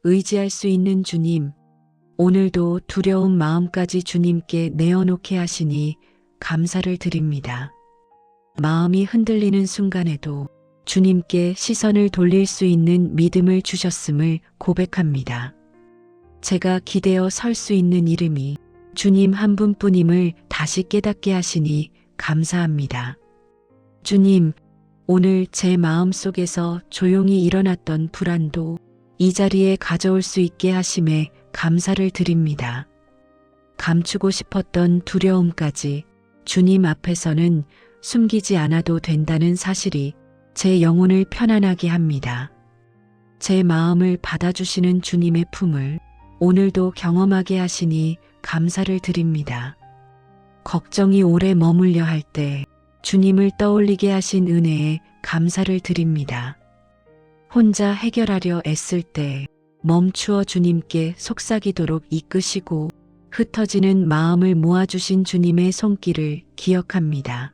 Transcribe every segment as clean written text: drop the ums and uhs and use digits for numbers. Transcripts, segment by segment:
의지할 수 있는 주님, 오늘도 두려운 마음까지 주님께 내어놓게 하시니 감사를 드립니다. 마음이 흔들리는 순간에도 주님께 시선을 돌릴 수 있는 믿음을 주셨음을 고백합니다. 제가 기대어 설 수 있는 이름이 주님 한 분뿐임을 다시 깨닫게 하시니 감사합니다. 주님, 오늘 제 마음 속에서 조용히 일어났던 불안도 이 자리에 가져올 수 있게 하심에 감사를 드립니다. 감추고 싶었던 두려움까지 주님 앞에서는 숨기지 않아도 된다는 사실이 제 영혼을 편안하게 합니다. 제 마음을 받아주시는 주님의 품을 오늘도 경험하게 하시니 감사를 드립니다. 걱정이 오래 머물려 할 때 주님을 떠올리게 하신 은혜에 감사를 드립니다. 혼자 해결하려 애쓸 때 멈추어 주님께 속삭이도록 이끄시고 흩어지는 마음을 모아주신 주님의 손길을 기억합니다.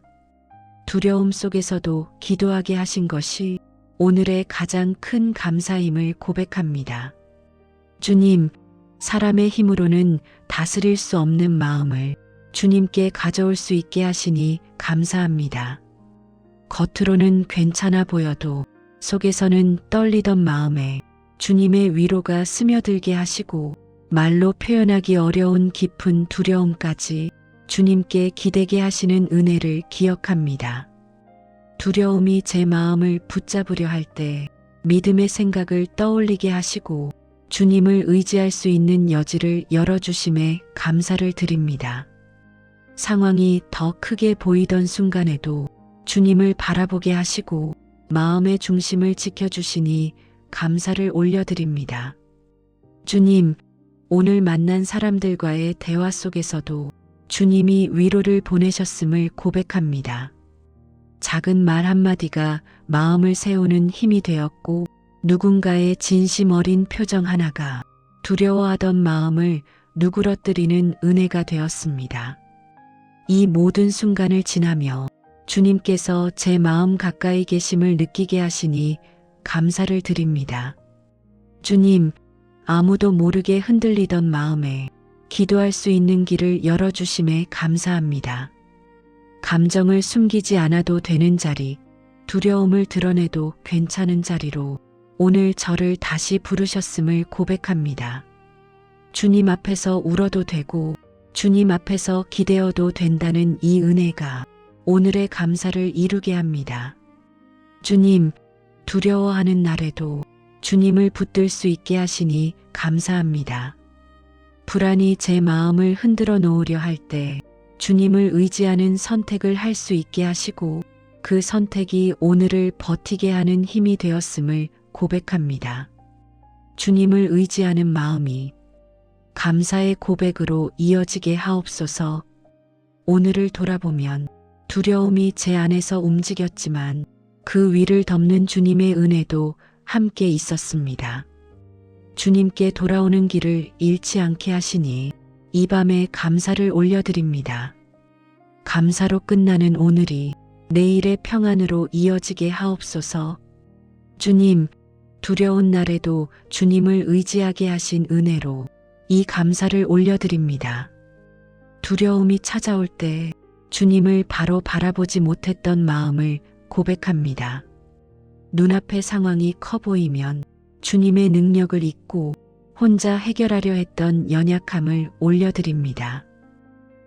두려움 속에서도 기도하게 하신 것이 오늘의 가장 큰 감사임을 고백합니다. 주님, 사람의 힘으로는 다스릴 수 없는 마음을 주님께 가져올 수 있게 하시니 감사합니다. 겉으로는 괜찮아 보여도 속에서는 떨리던 마음에 주님의 위로가 스며들게 하시고 말로 표현하기 어려운 깊은 두려움까지 주님께 기대게 하시는 은혜를 기억합니다. 두려움이 제 마음을 붙잡으려 할 때 믿음의 생각을 떠올리게 하시고 주님을 의지할 수 있는 여지를 열어주심에 감사를 드립니다. 상황이 더 크게 보이던 순간에도 주님을 바라보게 하시고 마음의 중심을 지켜주시니 감사를 올려드립니다. 주님, 오늘 만난 사람들과의 대화 속에서도 주님이 위로를 보내셨음을 고백합니다. 작은 말 한마디가 마음을 세우는 힘이 되었고 누군가의 진심 어린 표정 하나가 두려워하던 마음을 누그러뜨리는 은혜가 되었습니다. 이 모든 순간을 지나며 주님께서 제 마음 가까이 계심을 느끼게 하시니 감사를 드립니다. 주님, 아무도 모르게 흔들리던 마음에 기도할 수 있는 길을 열어주심에 감사합니다. 감정을 숨기지 않아도 되는 자리, 두려움을 드러내도 괜찮은 자리로 오늘 저를 다시 부르셨음을 고백합니다. 주님 앞에서 울어도 되고 주님 앞에서 기대어도 된다는 이 은혜가 오늘의 감사를 이루게 합니다. 주님, 두려워하는 날에도 주님을 붙들 수 있게 하시니 감사합니다. 불안이 제 마음을 흔들어 놓으려 할 때 주님을 의지하는 선택을 할 수 있게 하시고 그 선택이 오늘을 버티게 하는 힘이 되었음을 고백합니다. 주님을 의지하는 마음이 감사의 고백으로 이어지게 하옵소서. 오늘을 돌아보면 두려움이 제 안에서 움직였지만 그 위를 덮는 주님의 은혜도 함께 있었습니다. 주님께 돌아오는 길을 잃지 않게 하시니 이 밤에 감사를 올려드립니다. 감사로 끝나는 오늘이 내일의 평안으로 이어지게 하옵소서. 주님, 두려운 날에도 주님을 의지하게 하신 은혜로 이 감사를 올려드립니다. 두려움이 찾아올 때 주님을 바로 바라보지 못했던 마음을 고백합니다. 눈앞의 상황이 커 보이면 주님의 능력을 잊고 혼자 해결하려 했던 연약함을 올려드립니다.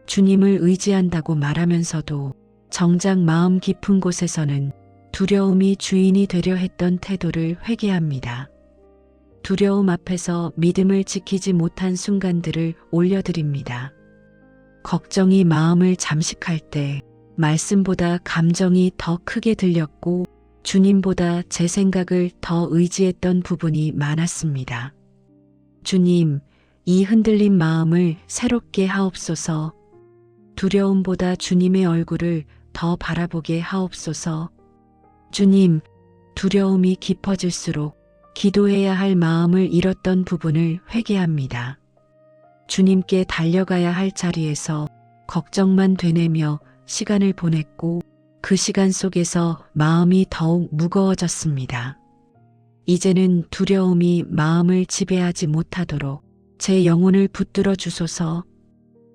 주님을 의지한다고 말하면서도 정작 마음 깊은 곳에서는 두려움이 주인이 되려 했던 태도를 회개합니다. 두려움 앞에서 믿음을 지키지 못한 순간들을 올려드립니다. 걱정이 마음을 잠식할 때 말씀보다 감정이 더 크게 들렸고 주님보다 제 생각을 더 의지했던 부분이 많았습니다. 주님, 이 흔들린 마음을 새롭게 하옵소서. 두려움보다 주님의 얼굴을 더 바라보게 하옵소서. 주님, 두려움이 깊어질수록 기도해야 할 마음을 잃었던 부분을 회개합니다. 주님께 달려가야 할 자리에서 걱정만 되뇌며 시간을 보냈고 그 시간 속에서 마음이 더욱 무거워졌습니다. 이제는 두려움이 마음을 지배하지 못하도록 제 영혼을 붙들어 주소서.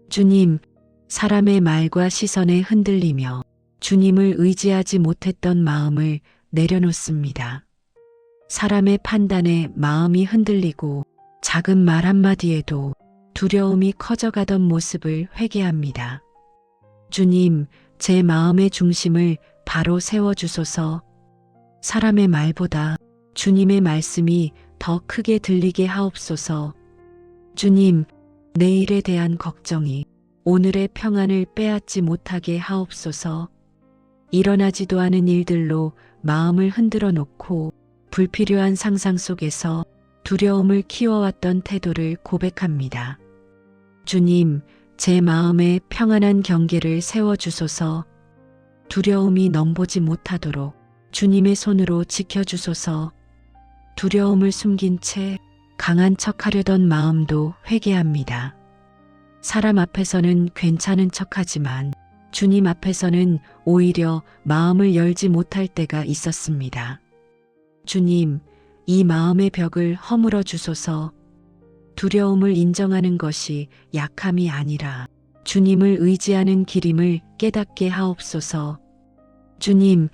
주님, 사람의 말과 시선에 흔들리며 주님을 의지하지 못했던 마음을 내려놓습니다. 사람의 판단에 마음이 흔들리고 작은 말 한마디에도 두려움이 커져가던 모습을 회개합니다. 주님, 제 마음의 중심을 바로 세워주소서. 사람의 말보다 주님의 말씀이 더 크게 들리게 하옵소서. 주님, 내일에 대한 걱정이 오늘의 평안을 빼앗지 못하게 하옵소서. 일어나지도 않은 일들로 마음을 흔들어 놓고 불필요한 상상 속에서 두려움을 키워왔던 태도를 고백합니다. 주님, 제 마음에 평안한 경계를 세워주소서. 두려움이 넘보지 못하도록 주님의 손으로 지켜주소서. 두려움을 숨긴 채 강한 척하려던 마음도 회개합니다. 사람 앞에서는 괜찮은 척하지만 주님 앞에서는 오히려 마음을 열지 못할 때가 있었습니다. 주님, 이 마음의 벽을 허물어 주소서. 두려움을 인정하는 것이 약함이 아니라 주님을 의지하는 길임을 깨닫게 하옵소서. 주님,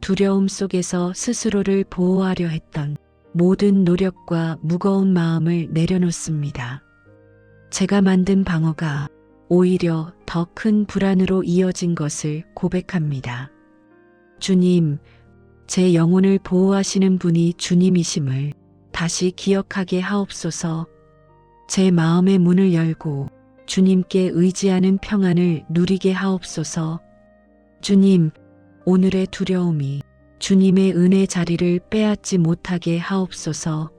두려움 속에서 스스로를 보호하려 했던 모든 노력과 무거운 마음을 내려놓습니다. 제가 만든 방어가 오히려 더 큰 불안으로 이어진 것을 고백합니다. 주님, 제 영혼을 보호하시는 분이 주님이심을 다시 기억하게 하옵소서. 제 마음의 문을 열고 주님께 의지하는 평안을 누리게 하옵소서. 주님, 오늘의 두려움이 주님의 은혜 자리를 빼앗지 못하게 하옵소서.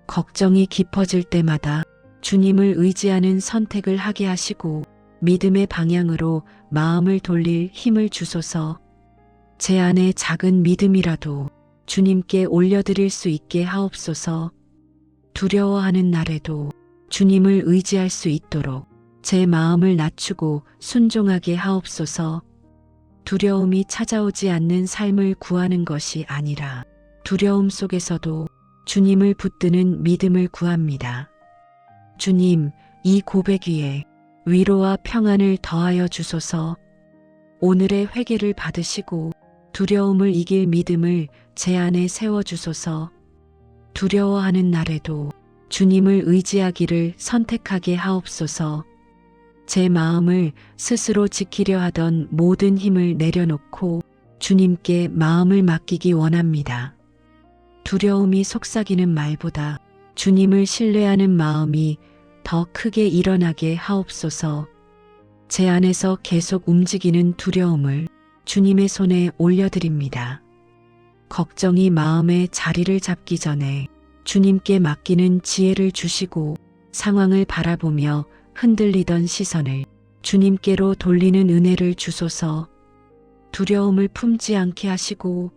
걱정이 깊어질 때마다 주님을 의지하는 선택을 하게 하시고 믿음의 방향으로 마음을 돌릴 힘을 주소서. 제 안에 작은 믿음이라도 주님께 올려드릴 수 있게 하옵소서. 두려워하는 날에도 주님을 의지할 수 있도록 제 마음을 낮추고 순종하게 하옵소서. 두려움이 찾아오지 않는 삶을 구하는 것이 아니라 두려움 속에서도 주님을 붙드는 믿음을 구합니다. 주님, 이 고백 위에 위로와 평안을 더하여 주소서. 오늘의 회개를 받으시고 두려움을 이길 믿음을 제 안에 세워주소서. 두려워하는 날에도 주님을 의지하기를 선택하게 하옵소서. 제 마음을 스스로 지키려 하던 모든 힘을 내려놓고 주님께 마음을 맡기기 원합니다. 두려움이 속삭이는 말보다 주님을 신뢰하는 마음이 더 크게 일어나게 하옵소서. 제 안에서 계속 움직이는 두려움을 주님의 손에 올려드립니다. 걱정이 마음에 자리를 잡기 전에 주님께 맡기는 지혜를 주시고 상황을 바라보며 흔들리던 시선을 주님께로 돌리는 은혜를 주소서. 두려움을 품지 않게 하시고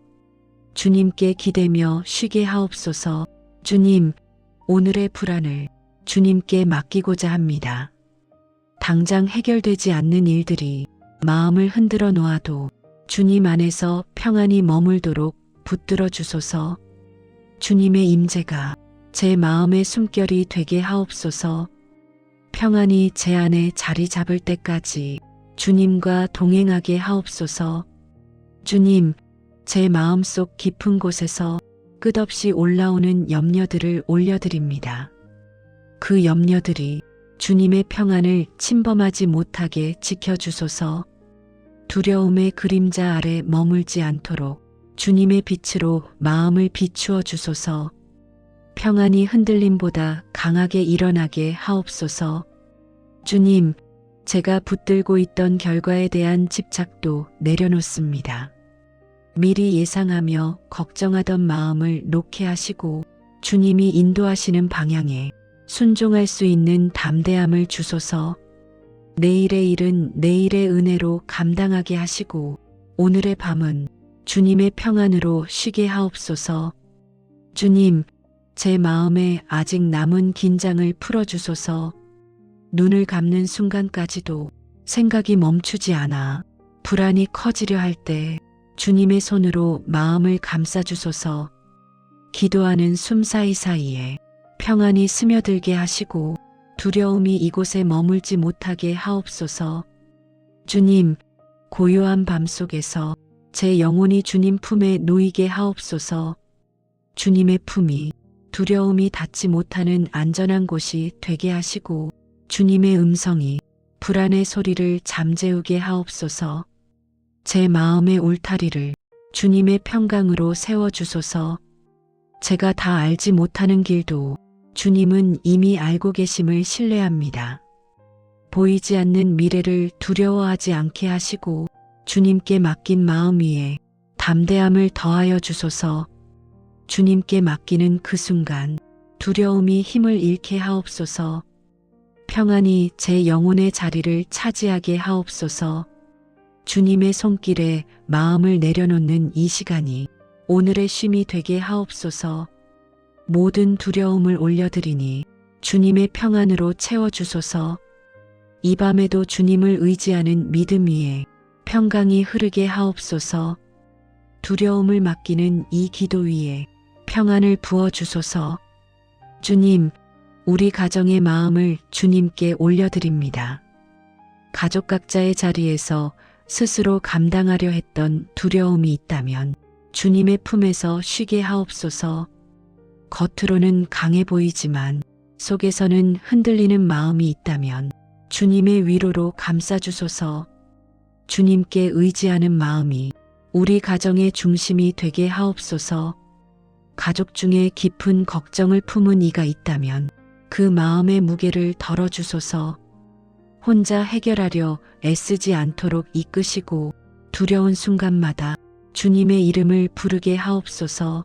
주님께 기대며 쉬게 하옵소서. 주님, 오늘의 불안을 주님께 맡기고자 합니다. 당장 해결되지 않는 일들이 마음을 흔들어 놓아도 주님 안에서 평안히 머물도록 붙들어 주소서. 주님의 임재가 제 마음의 숨결이 되게 하옵소서. 평안히 제 안에 자리 잡을 때까지 주님과 동행하게 하옵소서. 주님, 제 마음속 깊은 곳에서 끝없이 올라오는 염려들을 올려드립니다. 그 염려들이 주님의 평안을 침범하지 못하게 지켜주소서. 두려움의 그림자 아래 머물지 않도록 주님의 빛으로 마음을 비추어 주소서. 평안이 흔들림보다 강하게 일어나게 하옵소서. 주님, 제가 붙들고 있던 결과에 대한 집착도 내려놓습니다. 미리 예상하며 걱정하던 마음을 놓게 하시고 주님이 인도하시는 방향에 순종할 수 있는 담대함을 주소서. 내일의 일은 내일의 은혜로 감당하게 하시고 오늘의 밤은 주님의 평안으로 쉬게 하옵소서. 주님, 제 마음에 아직 남은 긴장을 풀어주소서. 눈을 감는 순간까지도 생각이 멈추지 않아 불안이 커지려 할 때 주님의 손으로 마음을 감싸주소서. 기도하는 숨 사이사이에 평안이 스며들게 하시고 두려움이 이곳에 머물지 못하게 하옵소서. 주님, 고요한 밤 속에서 제 영혼이 주님 품에 놓이게 하옵소서. 주님의 품이 두려움이 닿지 못하는 안전한 곳이 되게 하시고 주님의 음성이 불안의 소리를 잠재우게 하옵소서. 제 마음의 울타리를 주님의 평강으로 세워주소서. 제가 다 알지 못하는 길도 주님은 이미 알고 계심을 신뢰합니다. 보이지 않는 미래를 두려워하지 않게 하시고 주님께 맡긴 마음 위에 담대함을 더하여 주소서. 주님께 맡기는 그 순간 두려움이 힘을 잃게 하옵소서. 평안이 제 영혼의 자리를 차지하게 하옵소서. 주님의 손길에 마음을 내려놓는 이 시간이 오늘의 쉼이 되게 하옵소서. 모든 두려움을 올려드리니 주님의 평안으로 채워주소서. 이 밤에도 주님을 의지하는 믿음 위에 평강이 흐르게 하옵소서. 두려움을 맡기는 이 기도 위에 평안을 부어주소서. 주님, 우리 가정의 마음을 주님께 올려드립니다. 가족 각자의 자리에서 스스로 감당하려 했던 두려움이 있다면 주님의 품에서 쉬게 하옵소서. 겉으로는 강해 보이지만 속에서는 흔들리는 마음이 있다면 주님의 위로로 감싸주소서. 주님께 의지하는 마음이 우리 가정의 중심이 되게 하옵소서. 가족 중에 깊은 걱정을 품은 이가 있다면 그 마음의 무게를 덜어주소서. 혼자 해결하려 애쓰지 않도록 이끄시고 두려운 순간마다 주님의 이름을 부르게 하옵소서.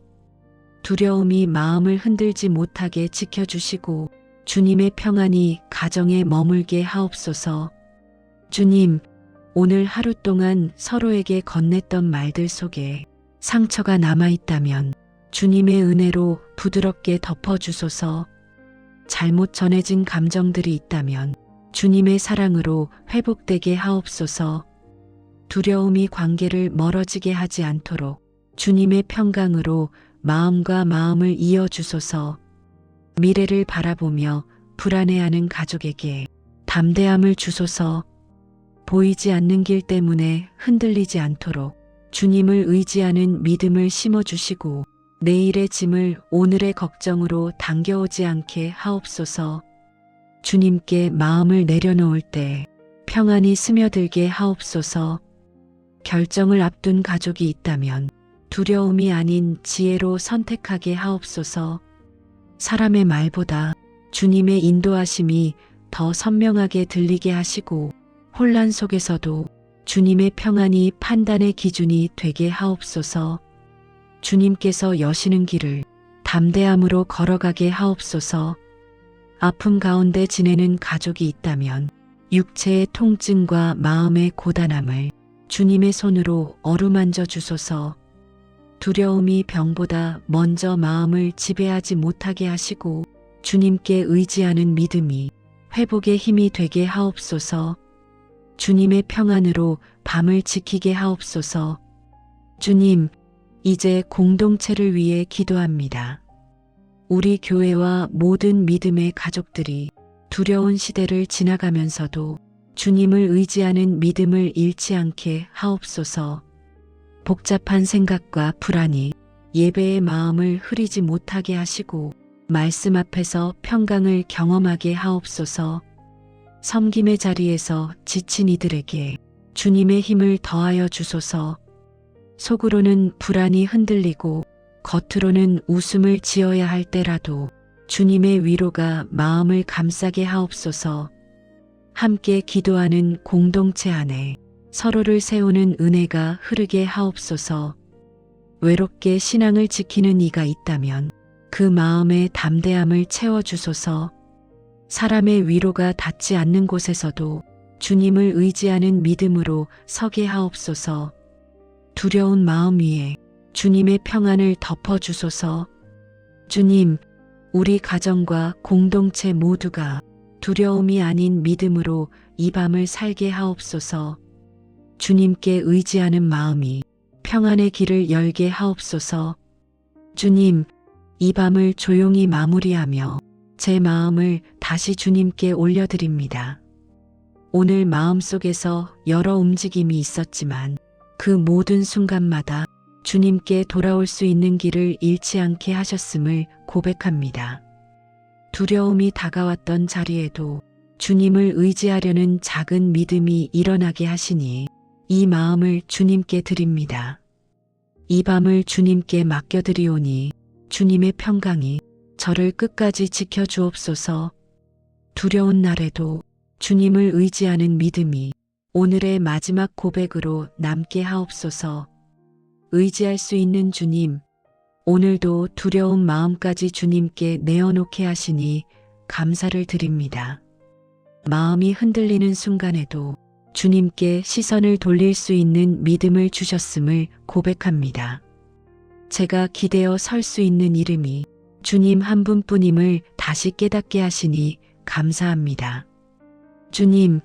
두려움이 마음을 흔들지 못하게 지켜주시고 주님의 평안이 가정에 머물게 하옵소서. 주님, 오늘 하루 동안 서로에게 건넸던 말들 속에 상처가 남아있다면 주님의 은혜로 부드럽게 덮어주소서. 잘못 전해진 감정들이 있다면 주님의 사랑으로 회복되게 하옵소서. 두려움이 관계를 멀어지게 하지 않도록 주님의 평강으로 마음과 마음을 이어주소서. 미래를 바라보며 불안해하는 가족에게 담대함을 주소서. 보이지 않는 길 때문에 흔들리지 않도록 주님을 의지하는 믿음을 심어주시고 내일의 짐을 오늘의 걱정으로 당겨오지 않게 하옵소서. 주님께 마음을 내려놓을 때 평안이 스며들게 하옵소서. 결정을 앞둔 가족이 있다면 두려움이 아닌 지혜로 선택하게 하옵소서. 사람의 말보다 주님의 인도하심이 더 선명하게 들리게 하시고 혼란 속에서도 주님의 평안이 판단의 기준이 되게 하옵소서. 주님께서 여시는 길을 담대함으로 걸어가게 하옵소서. 아픔 가운데 지내는 가족이 있다면 육체의 통증과 마음의 고단함을 주님의 손으로 어루만져 주소서. 두려움이 병보다 먼저 마음을 지배하지 못하게 하시고 주님께 의지하는 믿음이 회복의 힘이 되게 하옵소서. 주님의 평안으로 밤을 지키게 하옵소서. 주님, 이제 공동체를 위해 기도합니다. 우리 교회와 모든 믿음의 가족들이 두려운 시대를 지나가면서도 주님을 의지하는 믿음을 잃지 않게 하옵소서. 복잡한 생각과 불안이 예배의 마음을 흐리지 못하게 하시고 말씀 앞에서 평강을 경험하게 하옵소서. 섬김의 자리에서 지친 이들에게 주님의 힘을 더하여 주소서. 속으로는 불안이 흔들리고 겉으로는 웃음을 지어야 할 때라도 주님의 위로가 마음을 감싸게 하옵소서. 함께 기도하는 공동체 안에 서로를 세우는 은혜가 흐르게 하옵소서. 외롭게 신앙을 지키는 이가 있다면 그 마음의 담대함을 채워주소서. 사람의 위로가 닿지 않는 곳에서도 주님을 의지하는 믿음으로 서게 하옵소서. 두려운 마음 위에 주님의 평안을 덮어주소서. 주님, 우리 가정과 공동체 모두가 두려움이 아닌 믿음으로 이 밤을 살게 하옵소서. 주님께 의지하는 마음이 평안의 길을 열게 하옵소서. 주님, 이 밤을 조용히 마무리하며 제 마음을 다시 주님께 올려드립니다. 오늘 마음속에서 여러 움직임이 있었지만 그 모든 순간마다 주님께 돌아올 수 있는 길을 잃지 않게 하셨음을 고백합니다. 두려움이 다가왔던 자리에도 주님을 의지하려는 작은 믿음이 일어나게 하시니 이 마음을 주님께 드립니다. 이 밤을 주님께 맡겨드리오니 주님의 평강이 저를 끝까지 지켜주옵소서. 두려운 날에도 주님을 의지하는 믿음이 오늘의 마지막 고백으로 남게 하옵소서. 의지할 수 있는 주님, 오늘도 두려운 마음까지 주님께 내어놓게 하시니 감사를 드립니다. 마음이 흔들리는 순간에도 주님께 시선을 돌릴 수 있는 믿음을 주셨음을 고백합니다. 제가 기대어 설 수 있는 이름이 주님 한 분뿐임을 다시 깨닫게 하시니 감사합니다. 주님,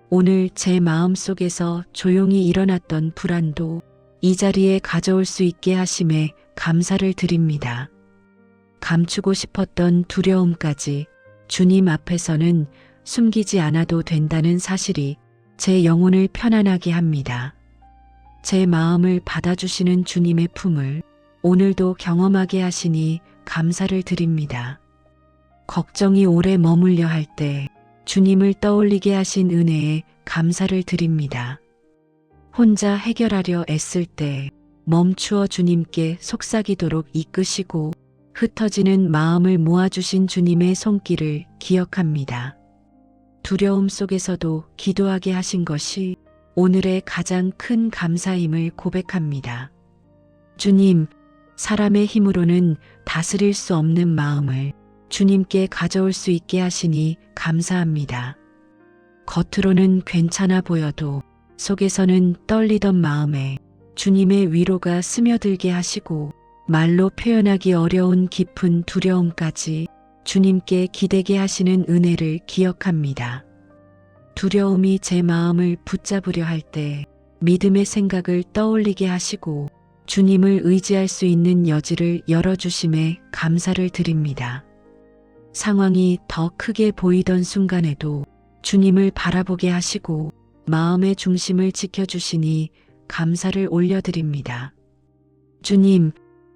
오늘 제 마음 속에서 조용히 일어났던 불안도 이 자리에 가져올 수 있게 하심에 감사를 드립니다. 감추고 싶었던 두려움까지 주님 앞에서는 숨기지 않아도 된다는 사실이 제 영혼을 편안하게 합니다. 제 마음을 받아주시는 주님의 품을 오늘도 경험하게 하시니 감사를 드립니다. 걱정이 오래 머물려 할 때 주님을 떠올리게 하신 은혜에 감사를 드립니다. 혼자 해결하려 애쓸 때 멈추어 주님께 속삭이도록 이끄시고 흩어지는 마음을 모아주신 주님의 손길을 기억합니다. 두려움 속에서도 기도하게 하신 것이 오늘의 가장 큰 감사임을 고백합니다. 주님, 사람의 힘으로는 다스릴 수 없는 마음을 주님께 가져올 수 있게 하시니 감사합니다. 겉으로는 괜찮아 보여도 속에서는 떨리던 마음에 주님의 위로가 스며들게 하시고 말로 표현하기 어려운 깊은 두려움까지 주님께 기대게 하시는 은혜를 기억합니다. 두려움이 제 마음을 붙잡으려 할 때 믿음의 생각을 떠올리게 하시고 주님을 의지할 수 있는 여지를 열어주심에 감사를 드립니다. 상황이 더 크게 보이던 순간에도 주님을 바라보게 하시고 마음의 중심을 지켜주시니 감사를 올려드립니다. 주님,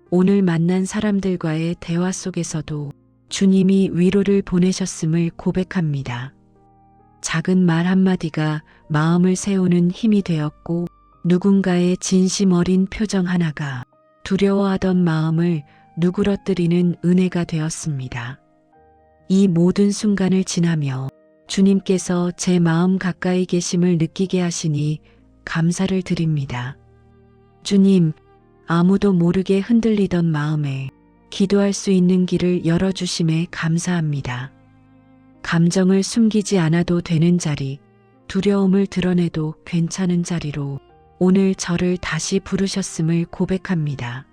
오늘 만난 사람들과의 대화 속에서도 주님이 위로를 보내셨음을 고백합니다. 작은 말 한마디가 마음을 세우는 힘이 되었고 누군가의 진심 어린 표정 하나가 두려워하던 마음을 누그러뜨리는 은혜가 되었습니다. 이 모든 순간을 지나며 주님께서 제 마음 가까이 계심을 느끼게 하시니 감사를 드립니다. 주님, 아무도 모르게 흔들리던 마음에 기도할 수 있는 길을 열어주심에 감사합니다. 감정을 숨기지 않아도 되는 자리, 두려움을 드러내도 괜찮은 자리로 오늘 저를 다시 부르셨음을 고백합니다.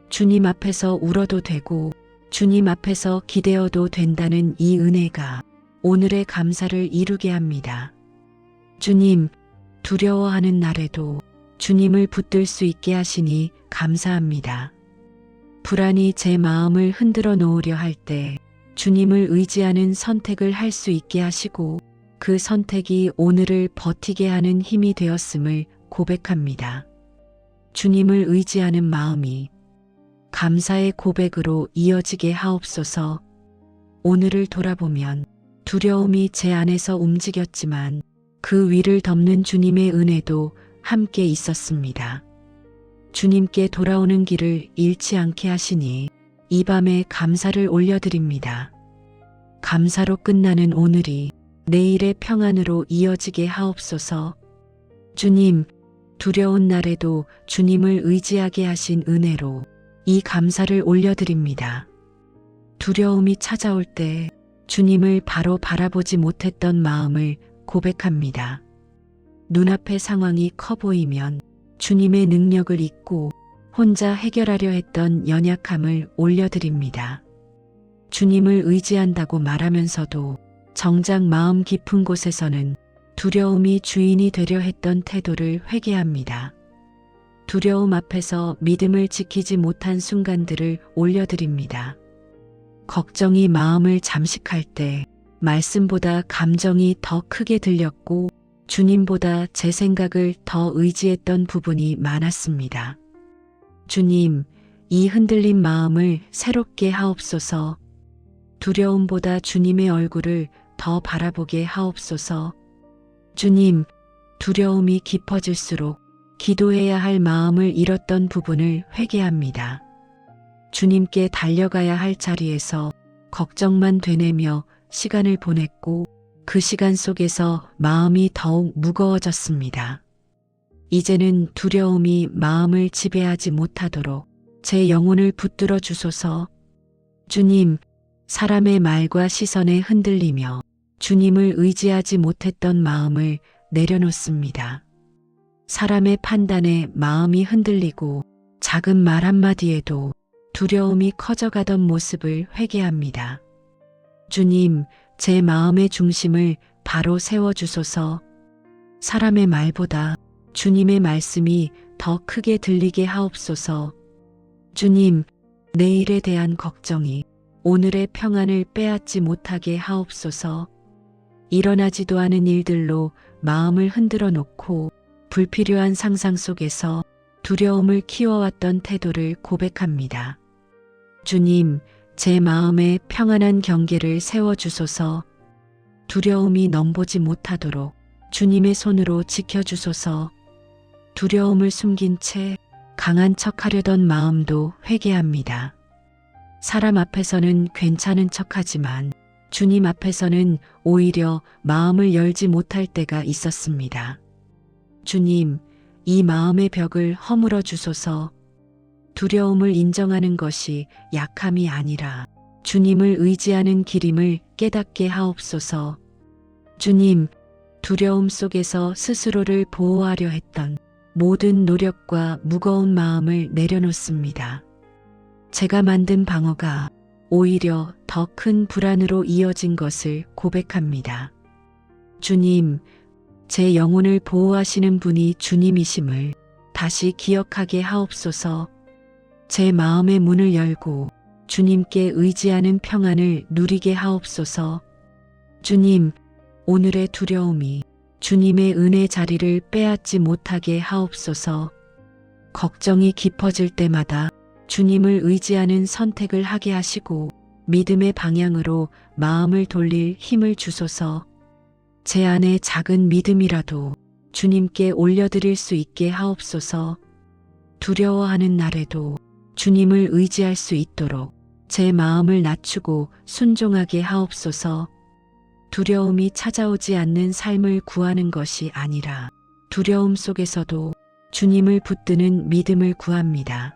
주님 앞에서 울어도 되고 주님 앞에서 기대어도 된다는 이 은혜가 오늘의 감사를 이루게 합니다. 주님, 두려워하는 날에도 주님을 붙들 수 있게 하시니 감사합니다. 불안이 제 마음을 흔들어 놓으려 할 때 주님을 의지하는 선택을 할 수 있게 하시고 그 선택이 오늘을 버티게 하는 힘이 되었음을 고백합니다. 주님을 의지하는 마음이 감사의 고백으로 이어지게 하옵소서. 오늘을 돌아보면 두려움이 제 안에서 움직였지만 그 위를 덮는 주님의 은혜도 함께 있었습니다. 주님께 돌아오는 길을 잃지 않게 하시니 이 밤에 감사를 올려드립니다. 감사로 끝나는 오늘이 내일의 평안으로 이어지게 하옵소서. 주님, 두려운 날에도 주님을 의지하게 하신 은혜로 이 감사를 올려드립니다. 두려움이 찾아올 때 주님을 바로 바라보지 못했던 마음을 고백합니다. 눈앞의 상황이 커 보이면 주님의 능력을 잊고 혼자 해결하려 했던 연약함을 올려드립니다. 주님을 의지한다고 말하면서도 정작 마음 깊은 곳에서는 두려움이 주인이 되려 했던 태도를 회개합니다. 두려움 앞에서 믿음을 지키지 못한 순간들을 올려드립니다. 걱정이 마음을 잠식할 때 말씀보다 감정이 더 크게 들렸고 주님보다 제 생각을 더 의지했던 부분이 많았습니다. 주님, 이 흔들린 마음을 새롭게 하옵소서. 두려움보다 주님의 얼굴을 더 바라보게 하옵소서. 주님, 두려움이 깊어질수록 기도해야 할 마음을 잃었던 부분을 회개합니다. 주님께 달려가야 할 자리에서 걱정만 되뇌며 시간을 보냈고 그 시간 속에서 마음이 더욱 무거워졌습니다. 이제는 두려움이 마음을 지배하지 못하도록 제 영혼을 붙들어 주소서. 주님, 사람의 말과 시선에 흔들리며 주님을 의지하지 못했던 마음을 내려놓습니다. 사람의 판단에 마음이 흔들리고 작은 말 한마디에도 두려움이 커져가던 모습을 회개합니다. 주님, 제 마음의 중심을 바로 세워주소서. 사람의 말보다 주님의 말씀이 더 크게 들리게 하옵소서. 주님, 내일에 대한 걱정이 오늘의 평안을 빼앗지 못하게 하옵소서. 일어나지도 않은 일들로 마음을 흔들어 놓고 불필요한 상상 속에서 두려움을 키워왔던 태도를 고백합니다. 주님, 제 마음에 평안한 경계를 세워주소서. 두려움이 넘보지 못하도록 주님의 손으로 지켜주소서. 두려움을 숨긴 채 강한 척하려던 마음도 회개합니다. 사람 앞에서는 괜찮은 척하지만 주님 앞에서는 오히려 마음을 열지 못할 때가 있었습니다. 주님, 이 마음의 벽을 허물어 주소서. 두려움을 인정하는 것이 약함이 아니라 주님을 의지하는 길임을 깨닫게 하옵소서. 주님, 두려움 속에서 스스로를 보호하려 했던 모든 노력과 무거운 마음을 내려놓습니다. 제가 만든 방어가 오히려 더 큰 불안으로 이어진 것을 고백합니다. 주님, 제 영혼을 보호하시는 분이 주님이심을 다시 기억하게 하옵소서. 제 마음의 문을 열고 주님께 의지하는 평안을 누리게 하옵소서. 주님, 오늘의 두려움이 주님의 은혜 자리를 빼앗지 못하게 하옵소서. 걱정이 깊어질 때마다 주님을 의지하는 선택을 하게 하시고 믿음의 방향으로 마음을 돌릴 힘을 주소서. 제 안에 작은 믿음이라도 주님께 올려드릴 수 있게 하옵소서. 두려워하는 날에도 주님을 의지할 수 있도록 제 마음을 낮추고 순종하게 하옵소서. 두려움이 찾아오지 않는 삶을 구하는 것이 아니라 두려움 속에서도 주님을 붙드는 믿음을 구합니다.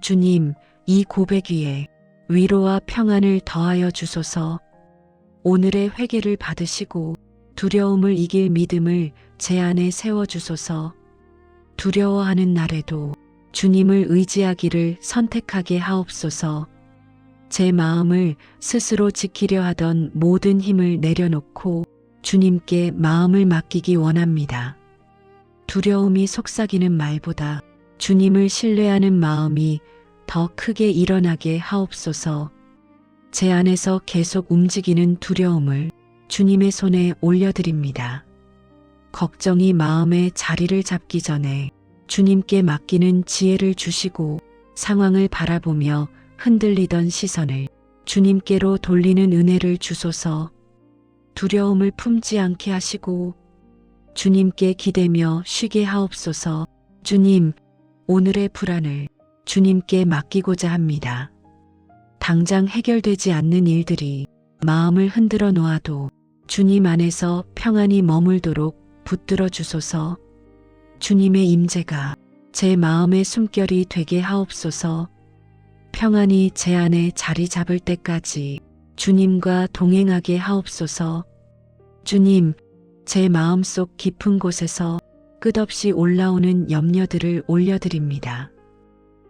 주님, 이 고백 위에 위로와 평안을 더하여 주소서. 오늘의 회개를 받으시고 두려움을 이길 믿음을 제 안에 세워주소서. 두려워하는 날에도 주님을 의지하기를 선택하게 하옵소서. 제 마음을 스스로 지키려 하던 모든 힘을 내려놓고 주님께 마음을 맡기기 원합니다. 두려움이 속삭이는 말보다 주님을 신뢰하는 마음이 더 크게 일어나게 하옵소서. 제 안에서 계속 움직이는 두려움을 주님의 손에 올려드립니다. 걱정이 마음의 자리를 잡기 전에 주님께 맡기는 지혜를 주시고 상황을 바라보며 흔들리던 시선을 주님께로 돌리는 은혜를 주소서. 두려움을 품지 않게 하시고 주님께 기대며 쉬게 하옵소서. 주님, 오늘의 불안을 주님께 맡기고자 합니다. 당장 해결되지 않는 일들이 마음을 흔들어 놓아도 주님 안에서 평안히 머물도록 붙들어 주소서. 주님의 임재가 제 마음의 숨결이 되게 하옵소서. 평안히 제 안에 자리 잡을 때까지 주님과 동행하게 하옵소서. 주님, 제 마음속 깊은 곳에서 끝없이 올라오는 염려들을 올려드립니다.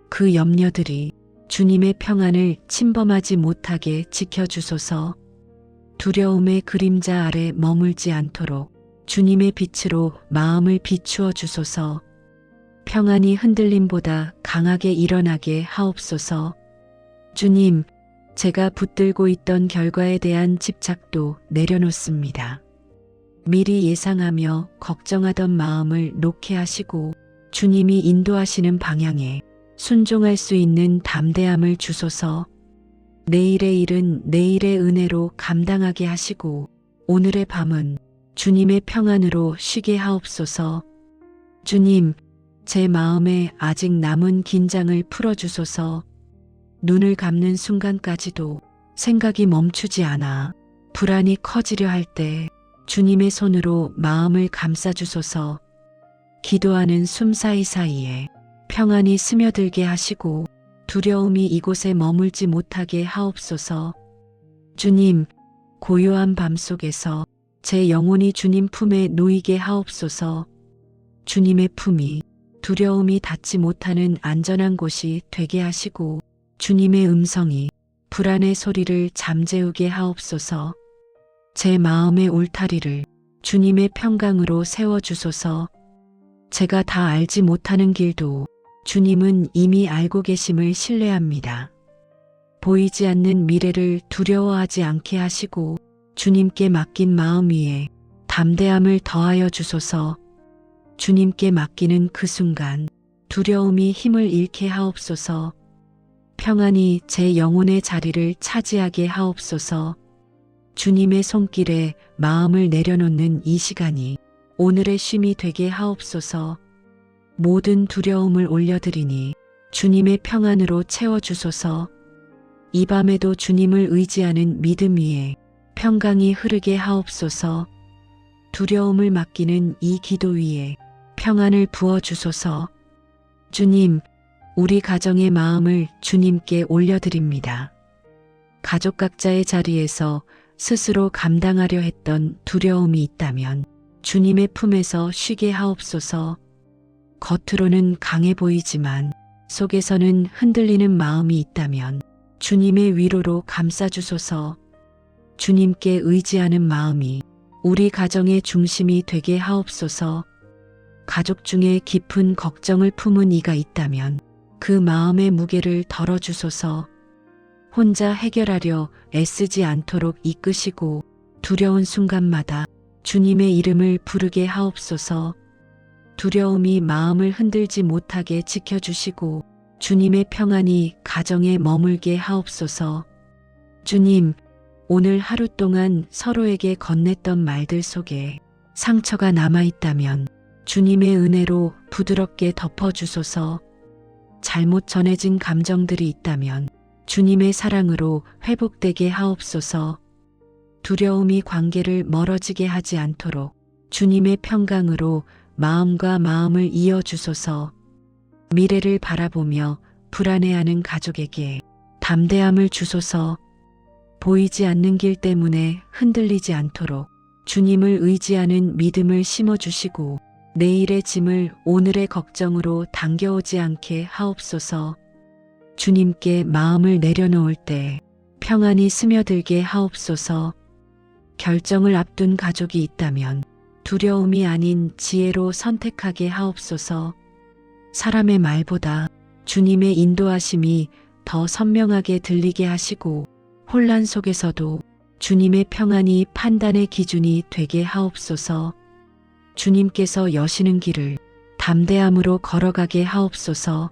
그 염려들이 주님의 평안을 침범하지 못하게 지켜주소서. 두려움의 그림자 아래 머물지 않도록 주님의 빛으로 마음을 비추어 주소서. 평안이 흔들림보다 강하게 일어나게 하옵소서. 주님, 제가 붙들고 있던 결과에 대한 집착도 내려놓습니다. 미리 예상하며 걱정하던 마음을 놓게 하시고 주님이 인도하시는 방향에 순종할 수 있는 담대함을 주소서. 내일의 일은 내일의 은혜로 감당하게 하시고 오늘의 밤은 주님의 평안으로 쉬게 하옵소서. 주님, 제 마음에 아직 남은 긴장을 풀어주소서. 눈을 감는 순간까지도 생각이 멈추지 않아 불안이 커지려 할 때 주님의 손으로 마음을 감싸주소서. 기도하는 숨 사이사이에 평안이 스며들게 하시고 두려움이 이곳에 머물지 못하게 하옵소서. 주님, 고요한 밤 속에서 제 영혼이 주님 품에 놓이게 하옵소서. 주님의 품이 두려움이 닿지 못하는 안전한 곳이 되게 하시고 주님의 음성이 불안의 소리를 잠재우게 하옵소서. 제 마음의 울타리를 주님의 평강으로 세워주소서. 제가 다 알지 못하는 길도 주님은 이미 알고 계심을 신뢰합니다. 보이지 않는 미래를 두려워하지 않게 하시고 주님께 맡긴 마음 위에 담대함을 더하여 주소서. 주님께 맡기는 그 순간 두려움이 힘을 잃게 하옵소서. 평안이 제 영혼의 자리를 차지하게 하옵소서. 주님의 손길에 마음을 내려놓는 이 시간이 오늘의 쉼이 되게 하옵소서. 모든 두려움을 올려드리니 주님의 평안으로 채워주소서. 이 밤에도 주님을 의지하는 믿음 위에 평강이 흐르게 하옵소서. 두려움을 맡기는 이 기도 위에 평안을 부어주소서. 주님, 우리 가정의 마음을 주님께 올려드립니다. 가족 각자의 자리에서 스스로 감당하려 했던 두려움이 있다면 주님의 품에서 쉬게 하옵소서. 겉으로는 강해 보이지만 속에서는 흔들리는 마음이 있다면 주님의 위로로 감싸주소서. 주님께 의지하는 마음이 우리 가정의 중심이 되게 하옵소서. 가족 중에 깊은 걱정을 품은 이가 있다면 그 마음의 무게를 덜어주소서. 혼자 해결하려 애쓰지 않도록 이끄시고 두려운 순간마다 주님의 이름을 부르게 하옵소서. 두려움이 마음을 흔들지 못하게 지켜주시고 주님의 평안이 가정에 머물게 하옵소서. 주님, 오늘 하루 동안 서로에게 건넸던 말들 속에 상처가 남아있다면 주님의 은혜로 부드럽게 덮어주소서. 잘못 전해진 감정들이 있다면 주님의 사랑으로 회복되게 하옵소서. 두려움이 관계를 멀어지게 하지 않도록 주님의 평강으로 마음과 마음을 이어주소서. 미래를 바라보며 불안해하는 가족에게 담대함을 주소서. 보이지 않는 길 때문에 흔들리지 않도록 주님을 의지하는 믿음을 심어주시고 내일의 짐을 오늘의 걱정으로 당겨오지 않게 하옵소서. 주님께 마음을 내려놓을 때 평안이 스며들게 하옵소서. 결정을 앞둔 가족이 있다면 두려움이 아닌 지혜로 선택하게 하옵소서. 사람의 말보다 주님의 인도하심이 더 선명하게 들리게 하시고 혼란 속에서도 주님의 평안이 판단의 기준이 되게 하옵소서. 주님께서 여시는 길을 담대함으로 걸어가게 하옵소서.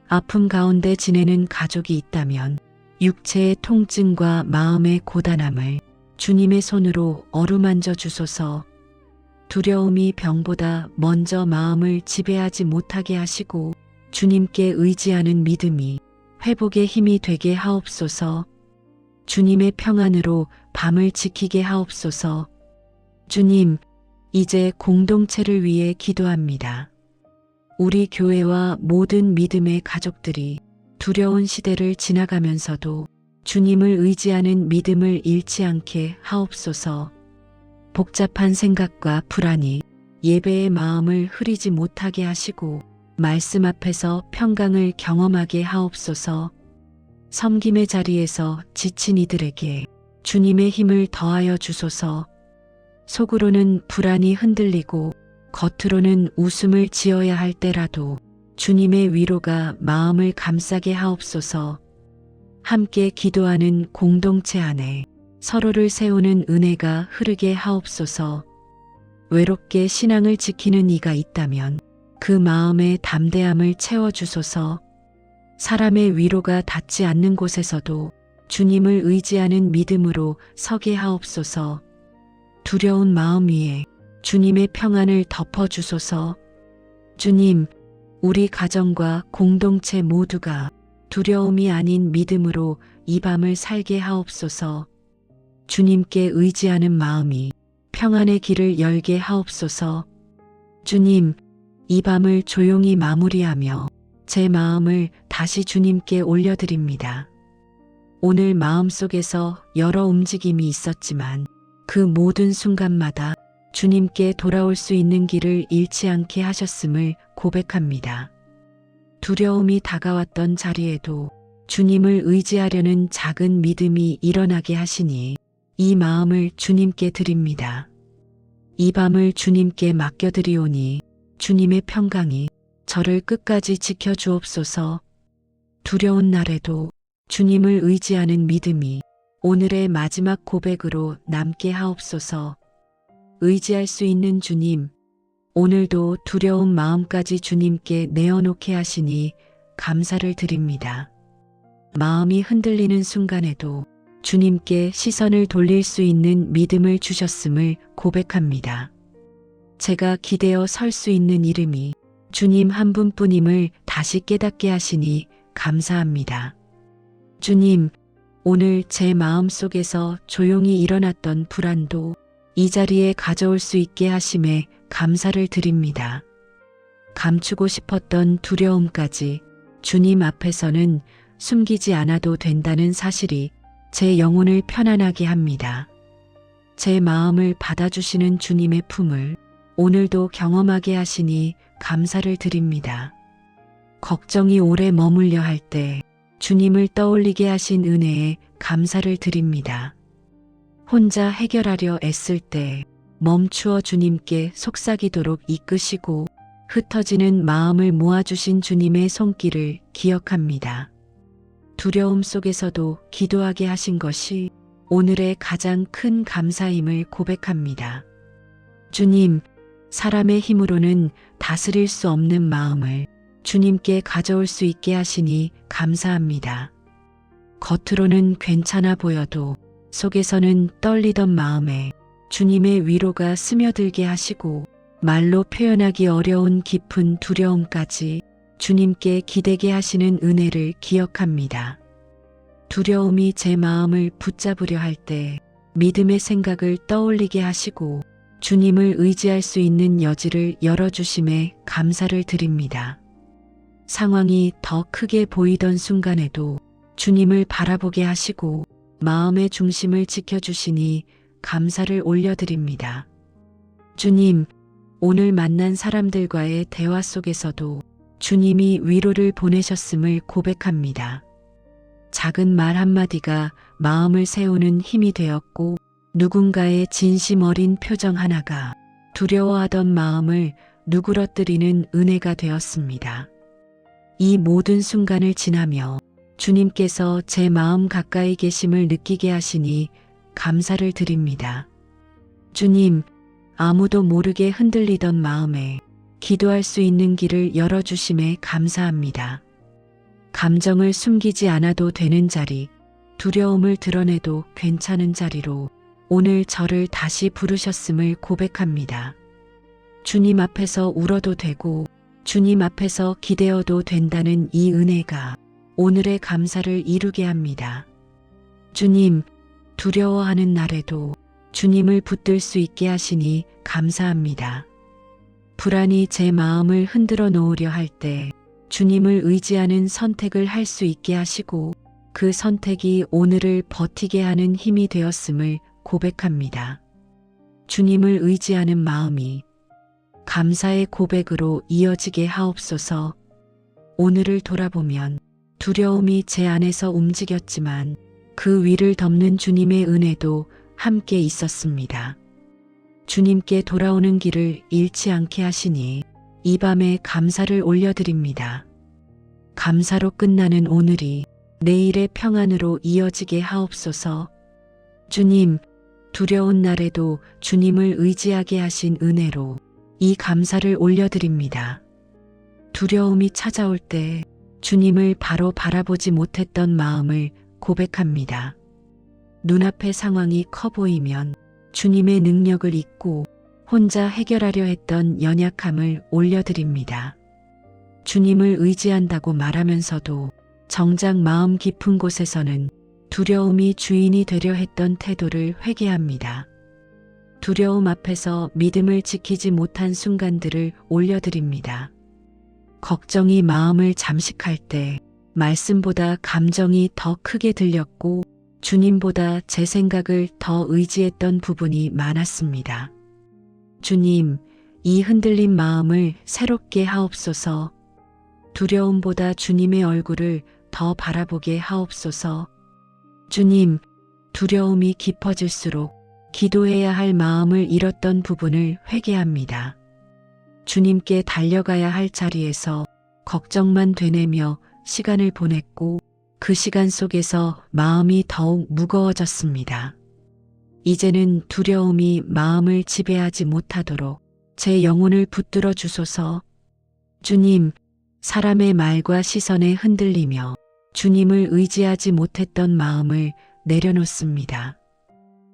아픔 가운데 지내는 가족이 있다면 육체의 통증과 마음의 고단함을 주님의 손으로 어루만져 주소서. 두려움이 병보다 먼저 마음을 지배하지 못하게 하시고 주님께 의지하는 믿음이 회복의 힘이 되게 하옵소서. 주님의 평안으로 밤을 지키게 하옵소서. 주님, 이제 공동체를 위해 기도합니다. 우리 교회와 모든 믿음의 가족들이 두려운 시대를 지나가면서도 주님을 의지하는 믿음을 잃지 않게 하옵소서. 복잡한 생각과 불안이 예배의 마음을 흐리지 못하게 하시고 말씀 앞에서 평강을 경험하게 하옵소서. 섬김의 자리에서 지친 이들에게 주님의 힘을 더하여 주소서. 속으로는 불안이 흔들리고 겉으로는 웃음을 지어야 할 때라도 주님의 위로가 마음을 감싸게 하옵소서. 함께 기도하는 공동체 안에 서로를 세우는 은혜가 흐르게 하옵소서. 외롭게 신앙을 지키는 이가 있다면 그 마음의 담대함을 채워주소서. 사람의 위로가 닿지 않는 곳에서도 주님을 의지하는 믿음으로 서게 하옵소서. 두려운 마음 위에 주님의 평안을 덮어주소서. 주님, 우리 가정과 공동체 모두가 두려움이 아닌 믿음으로 이 밤을 살게 하옵소서. 주님께 의지하는 마음이 평안의 길을 열게 하옵소서. 주님, 이 밤을 조용히 마무리하며 제 마음을 다시 주님께 올려드립니다. 오늘 마음속에서 여러 움직임이 있었지만 그 모든 순간마다 주님께 돌아올 수 있는 길을 잃지 않게 하셨음을 고백합니다. 두려움이 다가왔던 자리에도 주님을 의지하려는 작은 믿음이 일어나게 하시니 이 마음을 주님께 드립니다. 이 밤을 주님께 맡겨드리오니 주님의 평강이 저를 끝까지 지켜주옵소서. 두려운 날에도 주님을 의지하는 믿음이 오늘의 마지막 고백으로 남게 하옵소서. 의지할 수 있는 주님, 오늘도 두려운 마음까지 주님께 내어놓게 하시니 감사를 드립니다. 마음이 흔들리는 순간에도 주님께 시선을 돌릴 수 있는 믿음을 주셨음을 고백합니다. 제가 기대어 설 수 있는 이름이 주님 한 분뿐임을 다시 깨닫게 하시니 감사합니다. 주님, 오늘 제 마음 속에서 조용히 일어났던 불안도 이 자리에 가져올 수 있게 하심에 감사를 드립니다. 감추고 싶었던 두려움까지 주님 앞에서는 숨기지 않아도 된다는 사실이 제 영혼을 편안하게 합니다. 제 마음을 받아주시는 주님의 품을 오늘도 경험하게 하시니 감사를 드립니다. 걱정이 오래 머물려 할 때 주님을 떠올리게 하신 은혜에 감사를 드립니다. 혼자 해결하려 애쓸 때 멈추어 주님께 속삭이도록 이끄시고 흩어지는 마음을 모아주신 주님의 손길을 기억합니다. 두려움 속에서도 기도하게 하신 것이 오늘의 가장 큰 감사임을 고백합니다. 주님, 사람의 힘으로는 다스릴 수 없는 마음을 주님께 가져올 수 있게 하시니 감사합니다. 겉으로는 괜찮아 보여도 속에서는 떨리던 마음에 주님의 위로가 스며들게 하시고 말로 표현하기 어려운 깊은 두려움까지 주님께 기대게 하시는 은혜를 기억합니다. 두려움이 제 마음을 붙잡으려 할 때 믿음의 생각을 떠올리게 하시고 주님을 의지할 수 있는 여지를 열어주심에 감사를 드립니다. 상황이 더 크게 보이던 순간에도 주님을 바라보게 하시고 마음의 중심을 지켜주시니 감사를 올려드립니다. 주님, 오늘 만난 사람들과의 대화 속에서도 주님이 위로를 보내셨음을 고백합니다. 작은 말 한마디가 마음을 세우는 힘이 되었고 누군가의 진심 어린 표정 하나가 두려워하던 마음을 누그러뜨리는 은혜가 되었습니다. 이 모든 순간을 지나며 주님께서 제 마음 가까이 계심을 느끼게 하시니 감사를 드립니다. 주님, 아무도 모르게 흔들리던 마음에 기도할 수 있는 길을 열어주심에 감사합니다. 감정을 숨기지 않아도 되는 자리, 두려움을 드러내도 괜찮은 자리로 오늘 저를 다시 부르셨음을 고백합니다. 주님 앞에서 울어도 되고 주님 앞에서 기대어도 된다는 이 은혜가 오늘의 감사를 이루게 합니다. 주님, 두려워하는 날에도 주님을 붙들 수 있게 하시니 감사합니다. 불안이 제 마음을 흔들어 놓으려 할 때 주님을 의지하는 선택을 할 수 있게 하시고 그 선택이 오늘을 버티게 하는 힘이 되었음을 고백합니다. 주님을 의지하는 마음이 감사의 고백으로 이어지게 하옵소서. 오늘을 돌아보면 두려움이 제 안에서 움직였지만 그 위를 덮는 주님의 은혜도 함께 있었습니다. 주님께 돌아오는 길을 잃지 않게 하시니 이 밤에 감사를 올려드립니다. 감사로 끝나는 오늘이 내일의 평안으로 이어지게 하옵소서. 주님, 두려운 날에도 주님을 의지하게 하신 은혜로 이 감사를 올려드립니다. 두려움이 찾아올 때 주님을 바로 바라보지 못했던 마음을 고백합니다. 눈앞의 상황이 커 보이면 주님의 능력을 잊고 혼자 해결하려 했던 연약함을 올려드립니다. 주님을 의지한다고 말하면서도 정작 마음 깊은 곳에서는 두려움이 주인이 되려 했던 태도를 회개합니다. 두려움 앞에서 믿음을 지키지 못한 순간들을 올려드립니다. 걱정이 마음을 잠식할 때 말씀보다 감정이 더 크게 들렸고 주님보다 제 생각을 더 의지했던 부분이 많았습니다. 주님, 이 흔들린 마음을 새롭게 하옵소서. 두려움보다 주님의 얼굴을 더 바라보게 하옵소서. 주님, 두려움이 깊어질수록 기도해야 할 마음을 잃었던 부분을 회개합니다. 주님께 달려가야 할 자리에서 걱정만 되뇌며 시간을 보냈고 그 시간 속에서 마음이 더욱 무거워졌습니다. 이제는 두려움이 마음을 지배하지 못하도록 제 영혼을 붙들어 주소서. 주님, 사람의 말과 시선에 흔들리며 주님을 의지하지 못했던 마음을 내려놓습니다.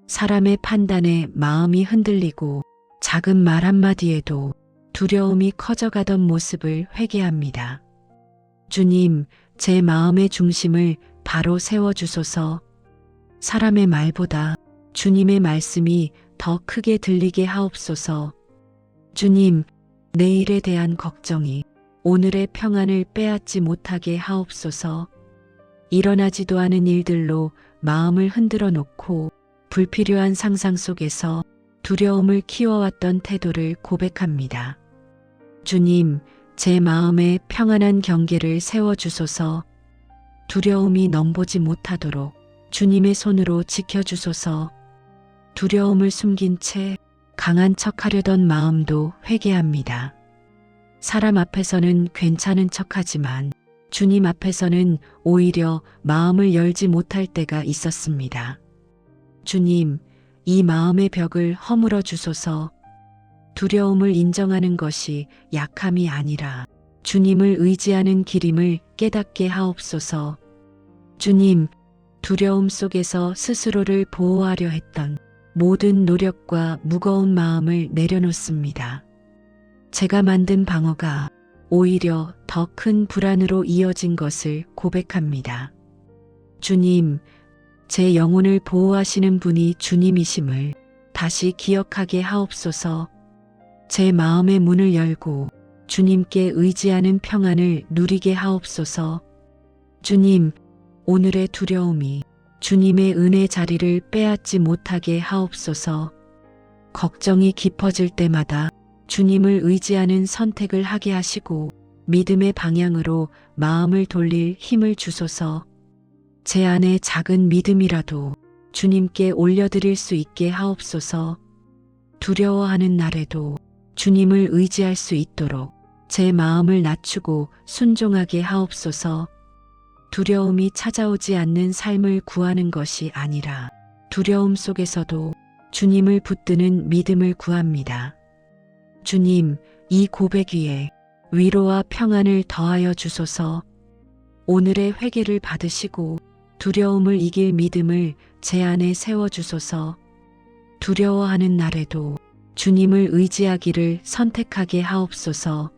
사람의 판단에 마음이 흔들리고 작은 말 한마디에도 두려움이 커져가던 모습을 회개합니다. 주님, 제 마음의 중심을 바로 세워주소서. 사람의 말보다 주님의 말씀이 더 크게 들리게 하옵소서. 주님, 내일에 대한 걱정이 오늘의 평안을 빼앗지 못하게 하옵소서. 일어나지도 않은 일들로 마음을 흔들어 놓고 불필요한 상상 속에서 두려움을 키워왔던 태도를 고백합니다. 주님, 제 마음에 평안한 경계를 세워주소서. 두려움이 넘보지 못하도록 주님의 손으로 지켜주소서. 두려움을 숨긴 채 강한 척하려던 마음도 회개합니다. 사람 앞에서는 괜찮은 척하지만 주님 앞에서는 오히려 마음을 열지 못할 때가 있었습니다. 주님, 이 마음의 벽을 허물어 주소서. 두려움을 인정하는 것이 약함이 아니라 주님을 의지하는 길임을 깨닫게 하옵소서. 주님, 두려움 속에서 스스로를 보호하려 했던 모든 노력과 무거운 마음을 내려놓습니다. 제가 만든 방어가 오히려 더 큰 불안으로 이어진 것을 고백합니다. 주님, 제 영혼을 보호하시는 분이 주님이심을 다시 기억하게 하옵소서. 제 마음의 문을 열고 주님께 의지하는 평안을 누리게 하옵소서. 주님, 오늘의 두려움이 주님의 은혜 자리를 빼앗지 못하게 하옵소서. 걱정이 깊어질 때마다 주님을 의지하는 선택을 하게 하시고 믿음의 방향으로 마음을 돌릴 힘을 주소서. 제 안에 작은 믿음이라도 주님께 올려드릴 수 있게 하옵소서. 두려워하는 날에도 주님을 의지할 수 있도록 제 마음을 낮추고 순종하게 하옵소서. 두려움이 찾아오지 않는 삶을 구하는 것이 아니라 두려움 속에서도 주님을 붙드는 믿음을 구합니다. 주님, 이 고백 위에 위로와 평안을 더하여 주소서. 오늘의 회개를 받으시고 두려움을 이길 믿음을 제 안에 세워주소서. 두려워하는 날에도 주님을 의지하기를 선택하게 하옵소서.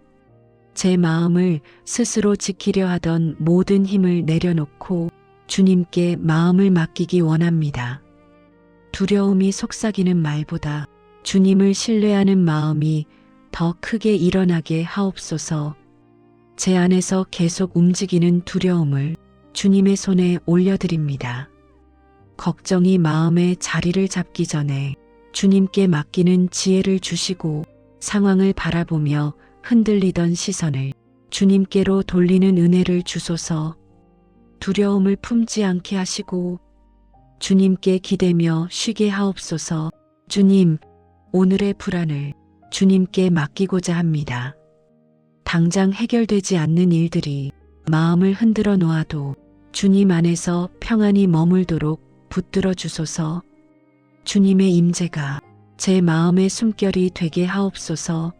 제 마음을 스스로 지키려 하던 모든 힘을 내려놓고 주님께 마음을 맡기기 원합니다. 두려움이 속삭이는 말보다 주님을 신뢰하는 마음이 더 크게 일어나게 하옵소서. 제 안에서 계속 움직이는 두려움을 주님의 손에 올려드립니다. 걱정이 마음의 자리를 잡기 전에 주님께 맡기는 지혜를 주시고 상황을 바라보며 흔들리던 시선을 주님께로 돌리는 은혜를 주소서. 두려움을 품지 않게 하시고 주님께 기대며 쉬게 하옵소서. 주님, 오늘의 불안을 주님께 맡기고자 합니다. 당장 해결되지 않는 일들이 마음을 흔들어 놓아도 주님 안에서 평안이 머물도록 붙들어 주소서. 주님의 임재가 제 마음의 숨결이 되게 하옵소서.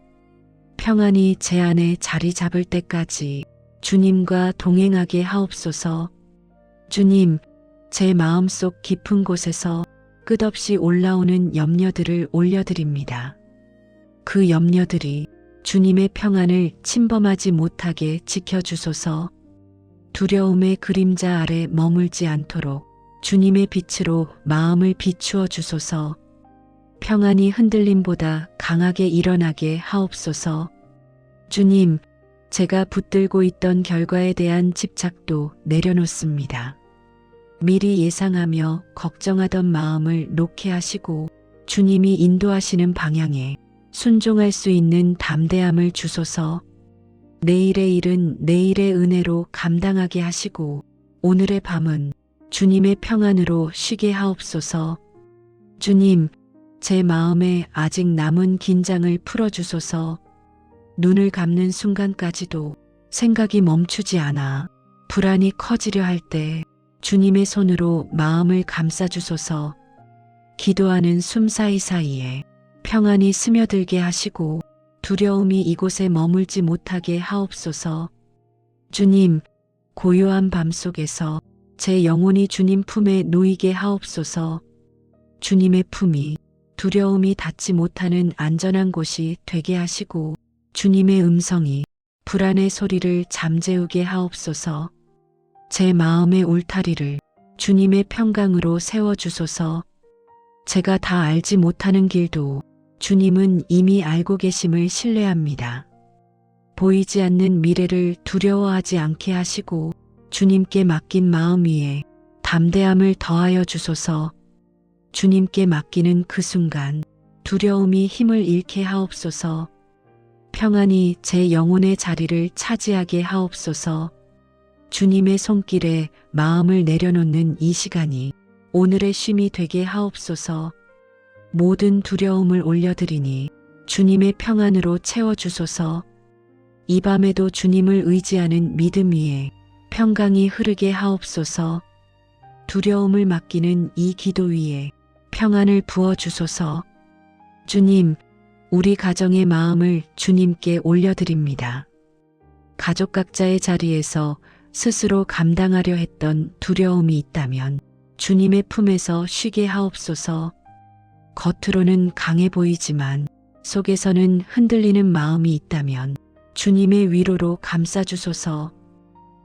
평안이 제 안에 자리 잡을 때까지 주님과 동행하게 하옵소서. 주님, 제 마음속 깊은 곳에서 끝없이 올라오는 염려들을 올려드립니다. 그 염려들이 주님의 평안을 침범하지 못하게 지켜주소서. 두려움의 그림자 아래 머물지 않도록 주님의 빛으로 마음을 비추어 주소서. 평안이 흔들림보다 강하게 일어나게 하옵소서. 주님, 제가 붙들고 있던 결과에 대한 집착도 내려놓습니다. 미리 예상하며 걱정하던 마음을 놓게 하시고 주님이 인도하시는 방향에 순종할 수 있는 담대함을 주소서. 내일의 일은 내일의 은혜로 감당하게 하시고 오늘의 밤은 주님의 평안으로 쉬게 하옵소서. 주님, 제 마음에 아직 남은 긴장을 풀어주소서. 눈을 감는 순간까지도 생각이 멈추지 않아 불안이 커지려 할 때 주님의 손으로 마음을 감싸주소서. 기도하는 숨 사이사이에 평안이 스며들게 하시고 두려움이 이곳에 머물지 못하게 하옵소서. 주님, 고요한 밤 속에서 제 영혼이 주님 품에 놓이게 하옵소서. 주님의 품이 두려움이 닿지 못하는 안전한 곳이 되게 하시고 주님의 음성이 불안의 소리를 잠재우게 하옵소서. 제 마음의 울타리를 주님의 평강으로 세워주소서. 제가 다 알지 못하는 길도 주님은 이미 알고 계심을 신뢰합니다. 보이지 않는 미래를 두려워하지 않게 하시고 주님께 맡긴 마음 위에 담대함을 더하여 주소서. 주님께 맡기는 그 순간 두려움이 힘을 잃게 하옵소서. 평안이 제 영혼의 자리를 차지하게 하옵소서. 주님의 손길에 마음을 내려놓는 이 시간이 오늘의 쉼이 되게 하옵소서. 모든 두려움을 올려드리니 주님의 평안으로 채워주소서. 이 밤에도 주님을 의지하는 믿음 위에 평강이 흐르게 하옵소서. 두려움을 맡기는 이 기도 위에 평안을 부어주소서. 주님, 우리 가정의 마음을 주님께 올려드립니다. 가족 각자의 자리에서 스스로 감당하려 했던 두려움이 있다면 주님의 품에서 쉬게 하옵소서. 겉으로는 강해 보이지만 속에서는 흔들리는 마음이 있다면 주님의 위로로 감싸주소서.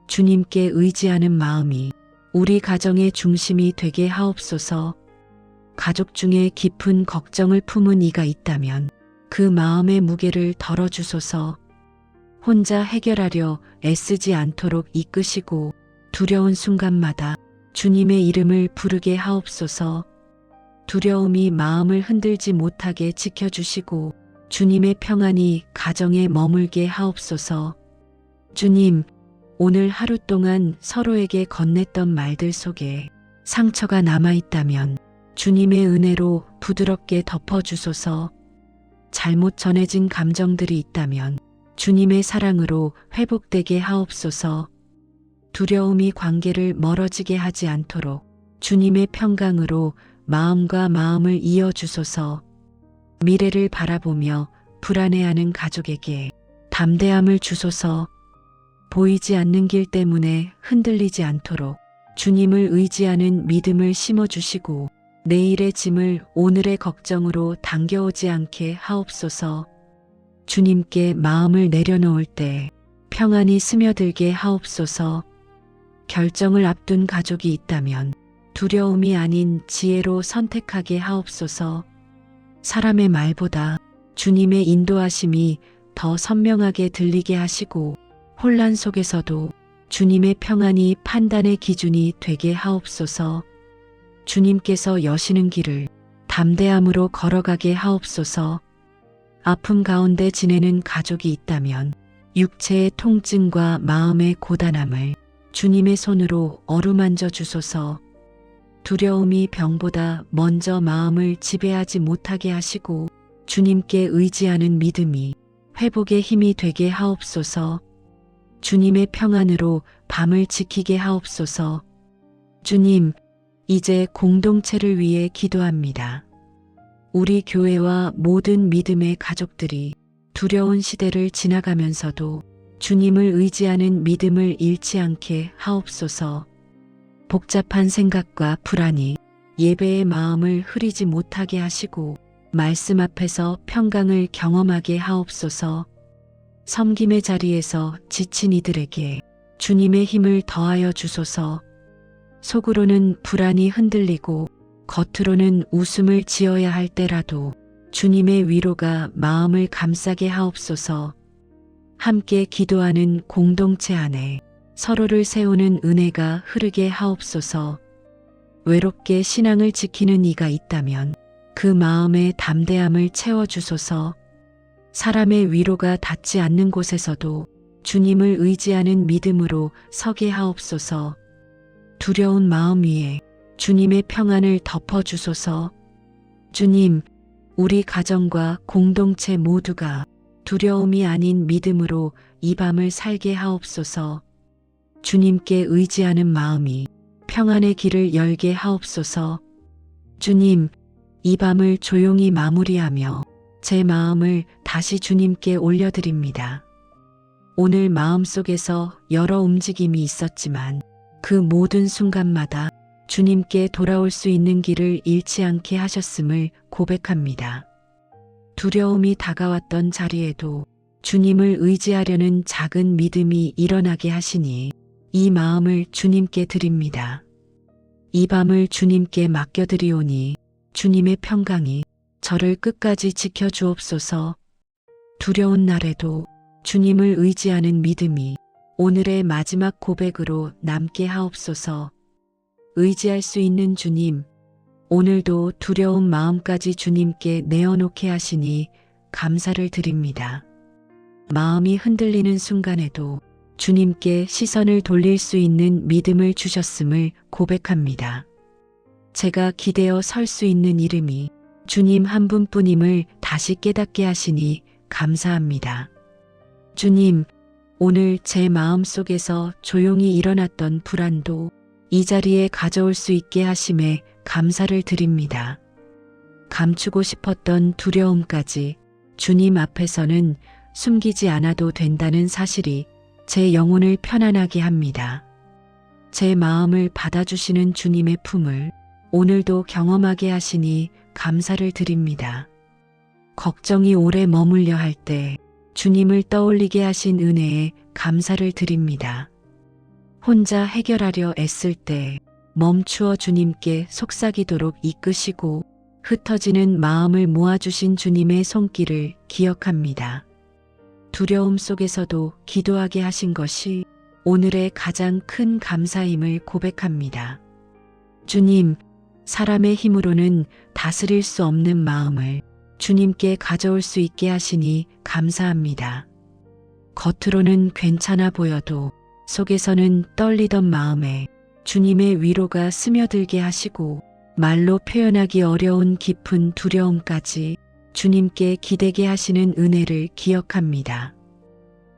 주님께 의지하는 마음이 우리 가정의 중심이 되게 하옵소서. 가족 중에 깊은 걱정을 품은 이가 있다면 그 마음의 무게를 덜어주소서. 혼자 해결하려 애쓰지 않도록 이끄시고 두려운 순간마다 주님의 이름을 부르게 하옵소서. 두려움이 마음을 흔들지 못하게 지켜주시고 주님의 평안이 가정에 머물게 하옵소서. 주님, 오늘 하루 동안 서로에게 건넸던 말들 속에 상처가 남아있다면 주님의 은혜로 부드럽게 덮어주소서. 잘못 전해진 감정들이 있다면 주님의 사랑으로 회복되게 하옵소서. 두려움이 관계를 멀어지게 하지 않도록 주님의 평강으로 마음과 마음을 이어주소서. 미래를 바라보며 불안해하는 가족에게 담대함을 주소서. 보이지 않는 길 때문에 흔들리지 않도록 주님을 의지하는 믿음을 심어주시고 내일의 짐을 오늘의 걱정으로 당겨오지 않게 하옵소서. 주님께 마음을 내려놓을 때 평안이 스며들게 하옵소서. 결정을 앞둔 가족이 있다면 두려움이 아닌 지혜로 선택하게 하옵소서. 사람의 말보다 주님의 인도하심이 더 선명하게 들리게 하시고 혼란 속에서도 주님의 평안이 판단의 기준이 되게 하옵소서. 주님께서 여시는 길을 담대함으로 걸어가게 하옵소서. 아픔 가운데 지내는 가족이 있다면 육체의 통증과 마음의 고단함을 주님의 손으로 어루만져 주소서. 두려움이 병보다 먼저 마음을 지배하지 못하게 하시고 주님께 의지하는 믿음이 회복의 힘이 되게 하옵소서. 주님의 평안으로 밤을 지키게 하옵소서. 주님, 이제 공동체를 위해 기도합니다. 우리 교회와 모든 믿음의 가족들이 두려운 시대를 지나가면서도 주님을 의지하는 믿음을 잃지 않게 하옵소서. 복잡한 생각과 불안이 예배의 마음을 흐리지 못하게 하시고 말씀 앞에서 평강을 경험하게 하옵소서. 섬김의 자리에서 지친 이들에게 주님의 힘을 더하여 주소서. 속으로는 불안이 흔들리고 겉으로는 웃음을 지어야 할 때라도 주님의 위로가 마음을 감싸게 하옵소서. 함께 기도하는 공동체 안에 서로를 세우는 은혜가 흐르게 하옵소서. 외롭게 신앙을 지키는 이가 있다면 그 마음의 담대함을 채워주소서. 사람의 위로가 닿지 않는 곳에서도 주님을 의지하는 믿음으로 서게 하옵소서. 두려운 마음 위에 주님의 평안을 덮어주소서. 주님, 우리 가정과 공동체 모두가 두려움이 아닌 믿음으로 이 밤을 살게 하옵소서. 주님께 의지하는 마음이 평안의 길을 열게 하옵소서. 주님, 이 밤을 조용히 마무리하며 제 마음을 다시 주님께 올려드립니다. 오늘 마음속에서 여러 움직임이 있었지만 그 모든 순간마다 주님께 돌아올 수 있는 길을 잃지 않게 하셨음을 고백합니다. 두려움이 다가왔던 자리에도 주님을 의지하려는 작은 믿음이 일어나게 하시니 이 마음을 주님께 드립니다. 이 밤을 주님께 맡겨드리오니 주님의 평강이 저를 끝까지 지켜주옵소서. 두려운 날에도 주님을 의지하는 믿음이 오늘의 마지막 고백으로 남게 하옵소서. 의지할 수 있는 주님, 오늘도 두려운 마음까지 주님께 내어놓게 하시니 감사를 드립니다. 마음이 흔들리는 순간에도 주님께 시선을 돌릴 수 있는 믿음을 주셨음을 고백합니다. 제가 기대어 설 수 있는 이름이 주님 한 분뿐임을 다시 깨닫게 하시니 감사합니다. 주님, 오늘 제 마음 속에서 조용히 일어났던 불안도 이 자리에 가져올 수 있게 하심에 감사를 드립니다. 감추고 싶었던 두려움까지 주님 앞에서는 숨기지 않아도 된다는 사실이 제 영혼을 편안하게 합니다. 제 마음을 받아주시는 주님의 품을 오늘도 경험하게 하시니 감사를 드립니다. 걱정이 오래 머물려 할 때 주님을 떠올리게 하신 은혜에 감사를 드립니다. 혼자 해결하려 애쓸 때 멈추어 주님께 속삭이도록 이끄시고 흩어지는 마음을 모아주신 주님의 손길을 기억합니다. 두려움 속에서도 기도하게 하신 것이 오늘의 가장 큰 감사임을 고백합니다. 주님, 사람의 힘으로는 다스릴 수 없는 마음을 주님께 가져올 수 있게 하시니 감사합니다. 겉으로는 괜찮아 보여도 속에서는 떨리던 마음에 주님의 위로가 스며들게 하시고 말로 표현하기 어려운 깊은 두려움까지 주님께 기대게 하시는 은혜를 기억합니다.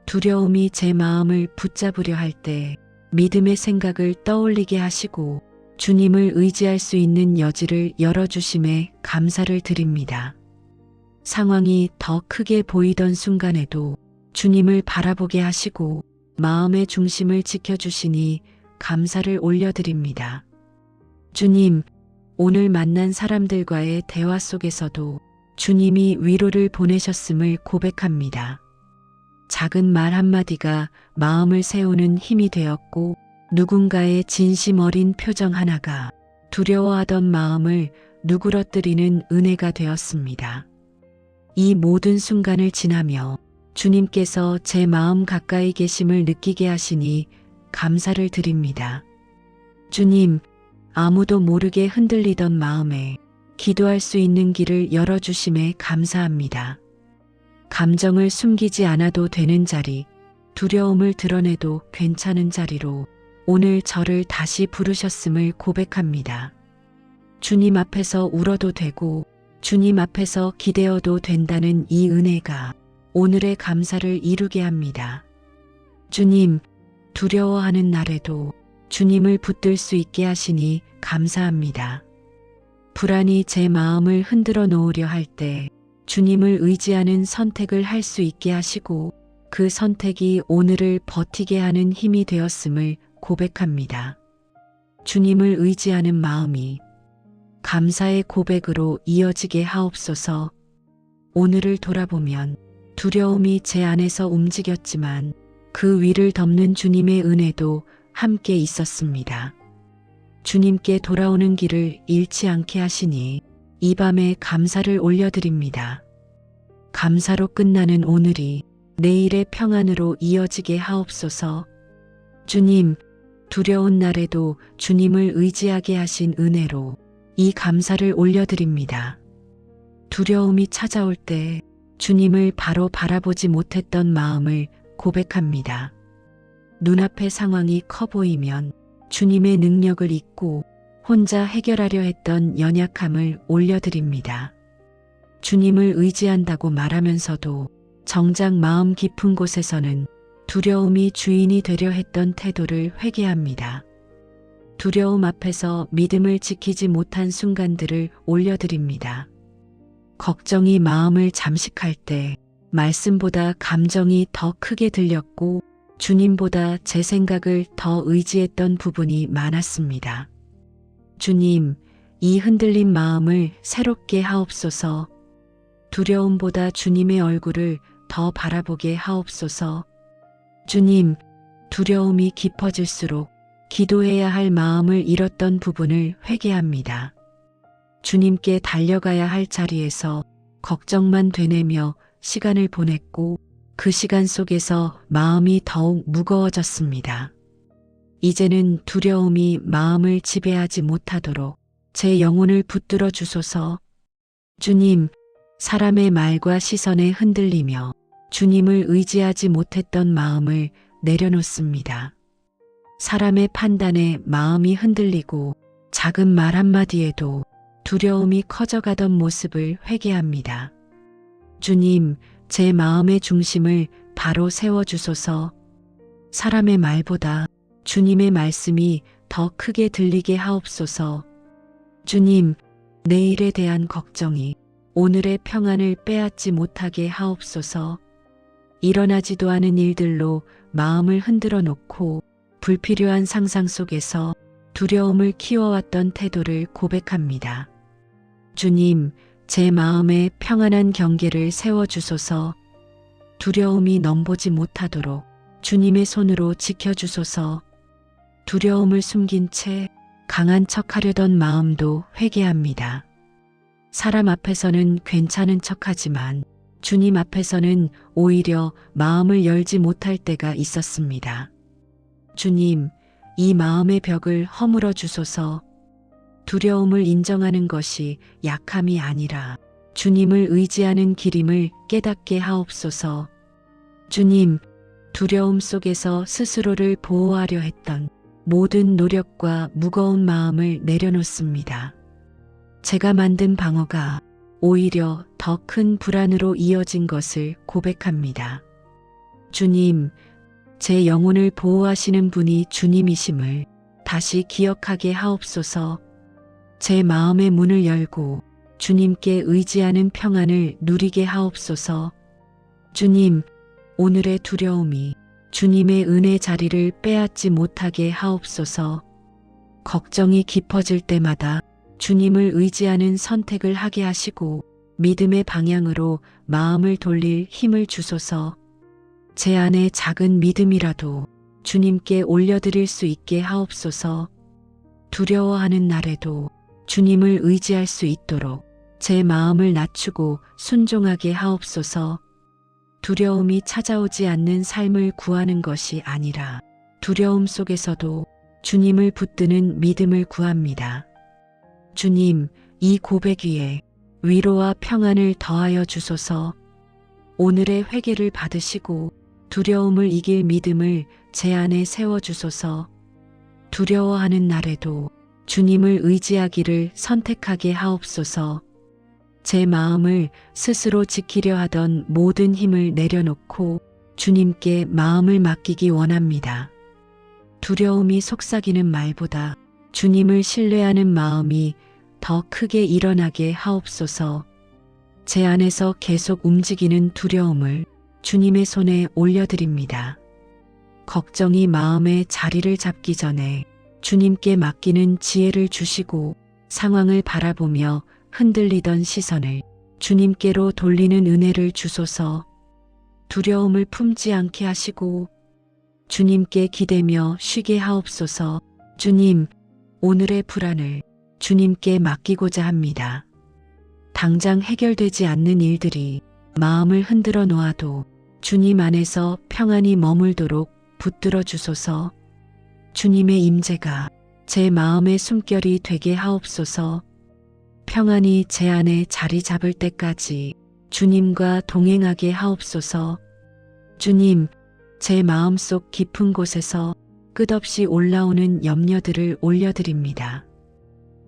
두려움이 제 마음을 붙잡으려 할 때 믿음의 생각을 떠올리게 하시고 주님을 의지할 수 있는 여지를 열어주심에 감사를 드립니다. 상황이 더 크게 보이던 순간에도 주님을 바라보게 하시고 마음의 중심을 지켜주시니 감사를 올려드립니다. 주님, 오늘 만난 사람들과의 대화 속에서도 주님이 위로를 보내셨음을 고백합니다. 작은 말 한마디가 마음을 세우는 힘이 되었고 누군가의 진심 어린 표정 하나가 두려워하던 마음을 누그러뜨리는 은혜가 되었습니다. 이 모든 순간을 지나며 주님께서 제 마음 가까이 계심을 느끼게 하시니 감사를 드립니다. 주님, 아무도 모르게 흔들리던 마음에 기도할 수 있는 길을 열어주심에 감사합니다. 감정을 숨기지 않아도 되는 자리, 두려움을 드러내도 괜찮은 자리로 오늘 저를 다시 부르셨음을 고백합니다. 주님 앞에서 울어도 되고 주님 앞에서 기대어도 된다는 이 은혜가 오늘의 감사를 이루게 합니다. 주님, 두려워하는 날에도 주님을 붙들 수 있게 하시니 감사합니다. 불안이 제 마음을 흔들어 놓으려 할 때 주님을 의지하는 선택을 할 수 있게 하시고 그 선택이 오늘을 버티게 하는 힘이 되었음을 고백합니다. 주님을 의지하는 마음이 감사의 고백으로 이어지게 하옵소서. 오늘을 돌아보면 두려움이 제 안에서 움직였지만 그 위를 덮는 주님의 은혜도 함께 있었습니다. 주님께 돌아오는 길을 잃지 않게 하시니 이 밤에 감사를 올려드립니다. 감사로 끝나는 오늘이 내일의 평안으로 이어지게 하옵소서. 주님, 두려운 날에도 주님을 의지하게 하신 은혜로 이 감사를 올려드립니다. 두려움이 찾아올 때 주님을 바로 바라보지 못했던 마음을 고백합니다. 눈앞의 상황이 커 보이면 주님의 능력을 잊고 혼자 해결하려 했던 연약함을 올려드립니다. 주님을 의지한다고 말하면서도 정작 마음 깊은 곳에서는 두려움이 주인이 되려 했던 태도를 회개합니다. 두려움 앞에서 믿음을 지키지 못한 순간들을 올려드립니다. 걱정이 마음을 잠식할 때 말씀보다 감정이 더 크게 들렸고 주님보다 제 생각을 더 의지했던 부분이 많았습니다. 주님, 이 흔들린 마음을 새롭게 하옵소서. 두려움보다 주님의 얼굴을 더 바라보게 하옵소서. 주님, 두려움이 깊어질수록 기도해야 할 마음을 잃었던 부분을 회개합니다. 주님께 달려가야 할 자리에서 걱정만 되뇌며 시간을 보냈고 그 시간 속에서 마음이 더욱 무거워졌습니다. 이제는 두려움이 마음을 지배하지 못하도록 제 영혼을 붙들어 주소서. 주님, 사람의 말과 시선에 흔들리며 주님을 의지하지 못했던 마음을 내려놓습니다. 사람의 판단에 마음이 흔들리고 작은 말 한마디에도 두려움이 커져가던 모습을 회개합니다. 주님, 제 마음의 중심을 바로 세워주소서. 사람의 말보다 주님의 말씀이 더 크게 들리게 하옵소서. 주님, 내일에 대한 걱정이 오늘의 평안을 빼앗지 못하게 하옵소서. 일어나지도 않은 일들로 마음을 흔들어 놓고 불필요한 상상 속에서 두려움을 키워왔던 태도를 고백합니다. 주님, 제 마음에 평안한 경계를 세워주소서. 두려움이 넘보지 못하도록 주님의 손으로 지켜주소서. 두려움을 숨긴 채 강한 척하려던 마음도 회개합니다. 사람 앞에서는 괜찮은 척하지만 주님 앞에서는 오히려 마음을 열지 못할 때가 있었습니다. 주님, 이 마음의 벽을 허물어 주소서. 두려움을 인정하는 것이 약함이 아니라 주님을 의지하는 길임을 깨닫게 하옵소서. 주님, 두려움 속에서 스스로를 보호하려 했던 모든 노력과 무거운 마음을 내려놓습니다. 제가 만든 방어가 오히려 더 큰 불안으로 이어진 것을 고백합니다. 주님, 제 영혼을 보호하시는 분이 주님이심을 다시 기억하게 하옵소서. 제 마음의 문을 열고 주님께 의지하는 평안을 누리게 하옵소서. 주님, 오늘의 두려움이 주님의 은혜 자리를 빼앗지 못하게 하옵소서. 걱정이 깊어질 때마다 주님을 의지하는 선택을 하게 하시고 믿음의 방향으로 마음을 돌릴 힘을 주소서. 제 안에 작은 믿음이라도 주님께 올려드릴 수 있게 하옵소서. 두려워하는 날에도 주님을 의지할 수 있도록 제 마음을 낮추고 순종하게 하옵소서. 두려움이 찾아오지 않는 삶을 구하는 것이 아니라 두려움 속에서도 주님을 붙드는 믿음을 구합니다. 주님, 이 고백 위에 위로와 평안을 더하여 주소서. 오늘의 회개를 받으시고 두려움을 이길 믿음을 제 안에 세워주소서. 두려워하는 날에도 주님을 의지하기를 선택하게 하옵소서. 제 마음을 스스로 지키려 하던 모든 힘을 내려놓고 주님께 마음을 맡기기 원합니다. 두려움이 속삭이는 말보다 주님을 신뢰하는 마음이 더 크게 일어나게 하옵소서. 제 안에서 계속 움직이는 두려움을 주님의 손에 올려드립니다. 걱정이 마음에 자리를 잡기 전에 주님께 맡기는 지혜를 주시고 상황을 바라보며 흔들리던 시선을 주님께로 돌리는 은혜를 주소서. 두려움을 품지 않게 하시고 주님께 기대며 쉬게 하옵소서. 주님, 오늘의 불안을 주님께 맡기고자 합니다. 당장 해결되지 않는 일들이 마음을 흔들어 놓아도 주님 안에서 평안히 머물도록 붙들어 주소서. 주님의 임재가 제 마음의 숨결이 되게 하옵소서. 평안히 제 안에 자리 잡을 때까지 주님과 동행하게 하옵소서. 주님, 제 마음속 깊은 곳에서 끝없이 올라오는 염려들을 올려드립니다.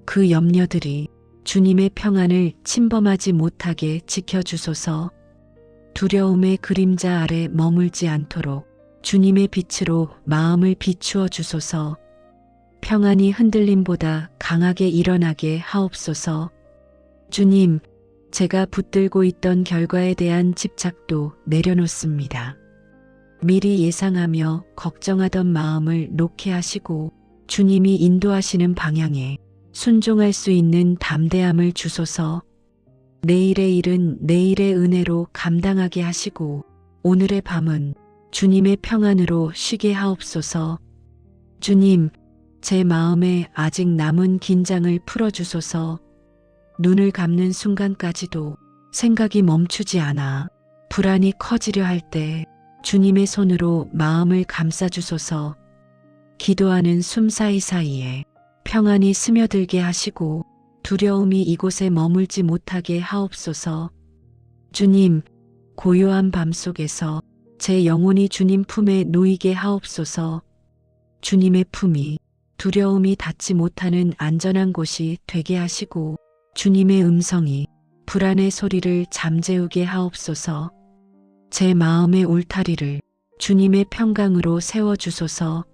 그 염려들이 주님의 평안을 침범하지 못하게 지켜주소서. 두려움의 그림자 아래 머물지 않도록 주님의 빛으로 마음을 비추어 주소서. 평안이 흔들림보다 강하게 일어나게 하옵소서. 주님, 제가 붙들고 있던 결과에 대한 집착도 내려놓습니다. 미리 예상하며 걱정하던 마음을 놓게 하시고 주님이 인도하시는 방향에 순종할 수 있는 담대함을 주소서. 내일의 일은 내일의 은혜로 감당하게 하시고 오늘의 밤은 주님의 평안으로 쉬게 하옵소서. 주님, 제 마음에 아직 남은 긴장을 풀어주소서. 눈을 감는 순간까지도 생각이 멈추지 않아 불안이 커지려 할 때 주님의 손으로 마음을 감싸주소서. 기도하는 숨 사이사이에 평안이 스며들게 하시고 두려움이 이곳에 머물지 못하게 하옵소서. 주님, 고요한 밤 속에서 제 영혼이 주님 품에 놓이게 하옵소서. 주님의 품이 두려움이 닿지 못하는 안전한 곳이 되게 하시고 주님의 음성이 불안의 소리를 잠재우게 하옵소서. 제 마음의 울타리를 주님의 평강으로 세워주소서.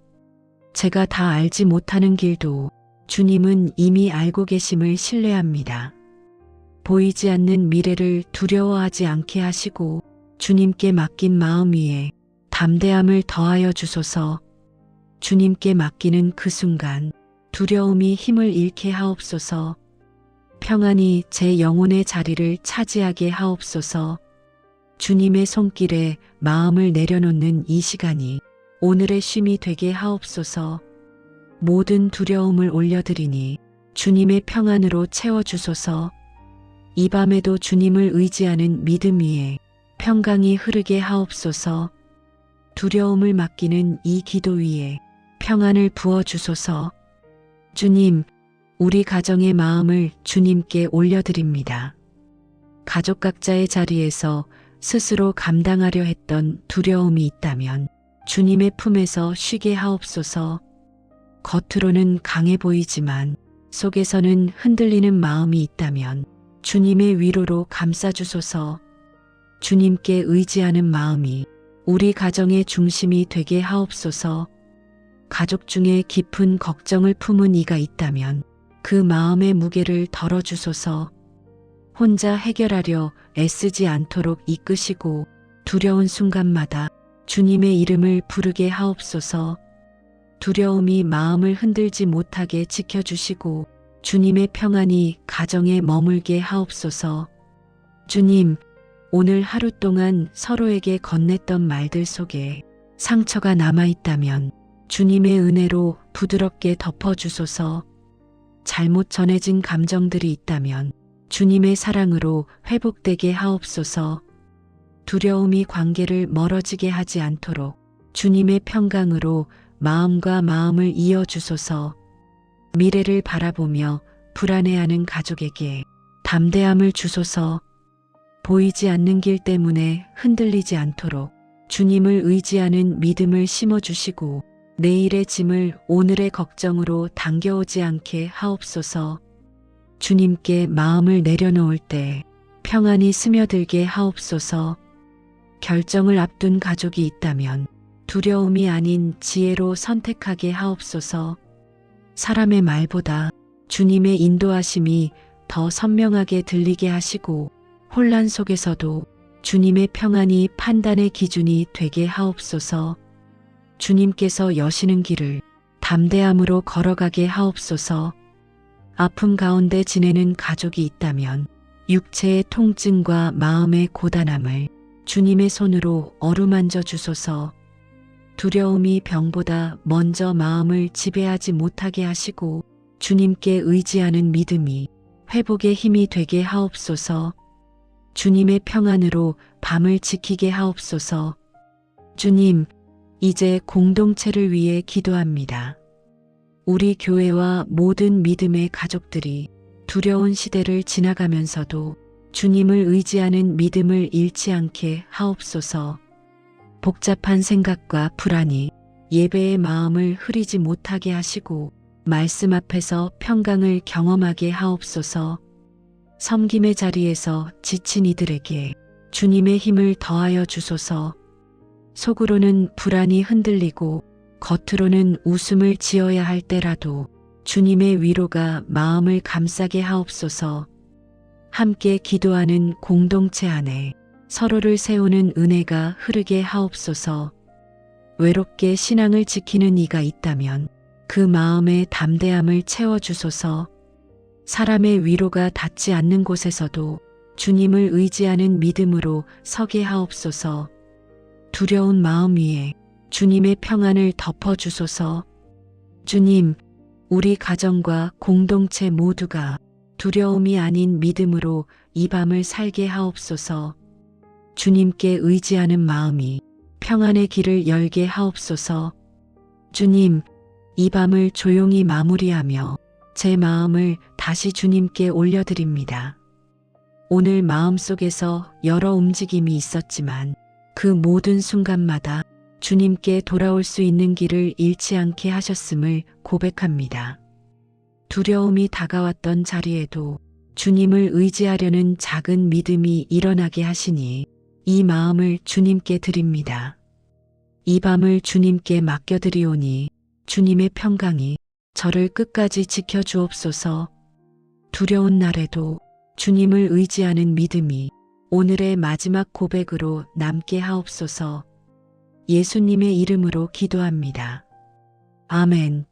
제가 다 알지 못하는 길도 주님은 이미 알고 계심을 신뢰합니다. 보이지 않는 미래를 두려워하지 않게 하시고 주님께 맡긴 마음 위에 담대함을 더하여 주소서. 주님께 맡기는 그 순간 두려움이 힘을 잃게 하옵소서. 평안히 제 영혼의 자리를 차지하게 하옵소서. 주님의 손길에 마음을 내려놓는 이 시간이 오늘의 쉼이 되게 하옵소서. 모든 두려움을 올려드리니 주님의 평안으로 채워주소서. 이 밤에도 주님을 의지하는 믿음 위에 평강이 흐르게 하옵소서. 두려움을 맡기는 이 기도 위에 평안을 부어주소서. 주님, 우리 가정의 마음을 주님께 올려드립니다. 가족 각자의 자리에서 스스로 감당하려 했던 두려움이 있다면 주님의 품에서 쉬게 하옵소서. 겉으로는 강해 보이지만 속에서는 흔들리는 마음이 있다면 주님의 위로로 감싸주소서. 주님께 의지하는 마음이 우리 가정의 중심이 되게 하옵소서. 가족 중에 깊은 걱정을 품은 이가 있다면 그 마음의 무게를 덜어주소서. 혼자 해결하려 애쓰지 않도록 이끄시고 두려운 순간마다 주님의 이름을 부르게 하옵소서. 두려움이 마음을 흔들지 못하게 지켜주시고 주님의 평안이 가정에 머물게 하옵소서. 주님, 오늘 하루 동안 서로에게 건넸던 말들 속에 상처가 남아있다면 주님의 은혜로 부드럽게 덮어주소서. 잘못 전해진 감정들이 있다면 주님의 사랑으로 회복되게 하옵소서. 두려움이 관계를 멀어지게 하지 않도록 주님의 평강으로 마음과 마음을 이어주소서. 미래를 바라보며 불안해하는 가족에게 담대함을 주소서. 보이지 않는 길 때문에 흔들리지 않도록 주님을 의지하는 믿음을 심어주시고 내일의 짐을 오늘의 걱정으로 당겨오지 않게 하옵소서. 주님께 마음을 내려놓을 때 평안이 스며들게 하옵소서. 결정을 앞둔 가족이 있다면 두려움이 아닌 지혜로 선택하게 하옵소서. 사람의 말보다 주님의 인도하심이 더 선명하게 들리게 하시고 혼란 속에서도 주님의 평안이 판단의 기준이 되게 하옵소서. 주님께서 여시는 길을 담대함으로 걸어가게 하옵소서. 아픔 가운데 지내는 가족이 있다면 육체의 통증과 마음의 고단함을 주님의 손으로 어루만져 주소서. 두려움이 병보다 먼저 마음을 지배하지 못하게 하시고 주님께 의지하는 믿음이 회복의 힘이 되게 하옵소서. 주님의 평안으로 밤을 지키게 하옵소서. 주님, 이제 공동체를 위해 기도합니다. 우리 교회와 모든 믿음의 가족들이 두려운 시대를 지나가면서도 주님을 의지하는 믿음을 잃지 않게 하옵소서. 복잡한 생각과 불안이 예배의 마음을 흐리지 못하게 하시고 말씀 앞에서 평강을 경험하게 하옵소서. 섬김의 자리에서 지친 이들에게 주님의 힘을 더하여 주소서. 속으로는 불안이 흔들리고 겉으로는 웃음을 지어야 할 때라도 주님의 위로가 마음을 감싸게 하옵소서. 함께 기도하는 공동체 안에 서로를 세우는 은혜가 흐르게 하옵소서. 외롭게 신앙을 지키는 이가 있다면 그 마음의 담대함을 채워주소서. 사람의 위로가 닿지 않는 곳에서도 주님을 의지하는 믿음으로 서게 하옵소서. 두려운 마음 위에 주님의 평안을 덮어주소서. 주님, 우리 가정과 공동체 모두가 두려움이 아닌 믿음으로 이 밤을 살게 하옵소서. 주님께 의지하는 마음이 평안의 길을 열게 하옵소서. 주님, 이 밤을 조용히 마무리하며 제 마음을 다시 주님께 올려드립니다. 오늘 마음속에서 여러 움직임이 있었지만 그 모든 순간마다 주님께 돌아올 수 있는 길을 잃지 않게 하셨음을 고백합니다. 두려움이 다가왔던 자리에도 주님을 의지하려는 작은 믿음이 일어나게 하시니 이 마음을 주님께 드립니다. 이 밤을 주님께 맡겨드리오니 주님의 평강이 저를 끝까지 지켜주옵소서. 두려운 날에도 주님을 의지하는 믿음이 오늘의 마지막 고백으로 남게 하옵소서. 예수님의 이름으로 기도합니다. 아멘.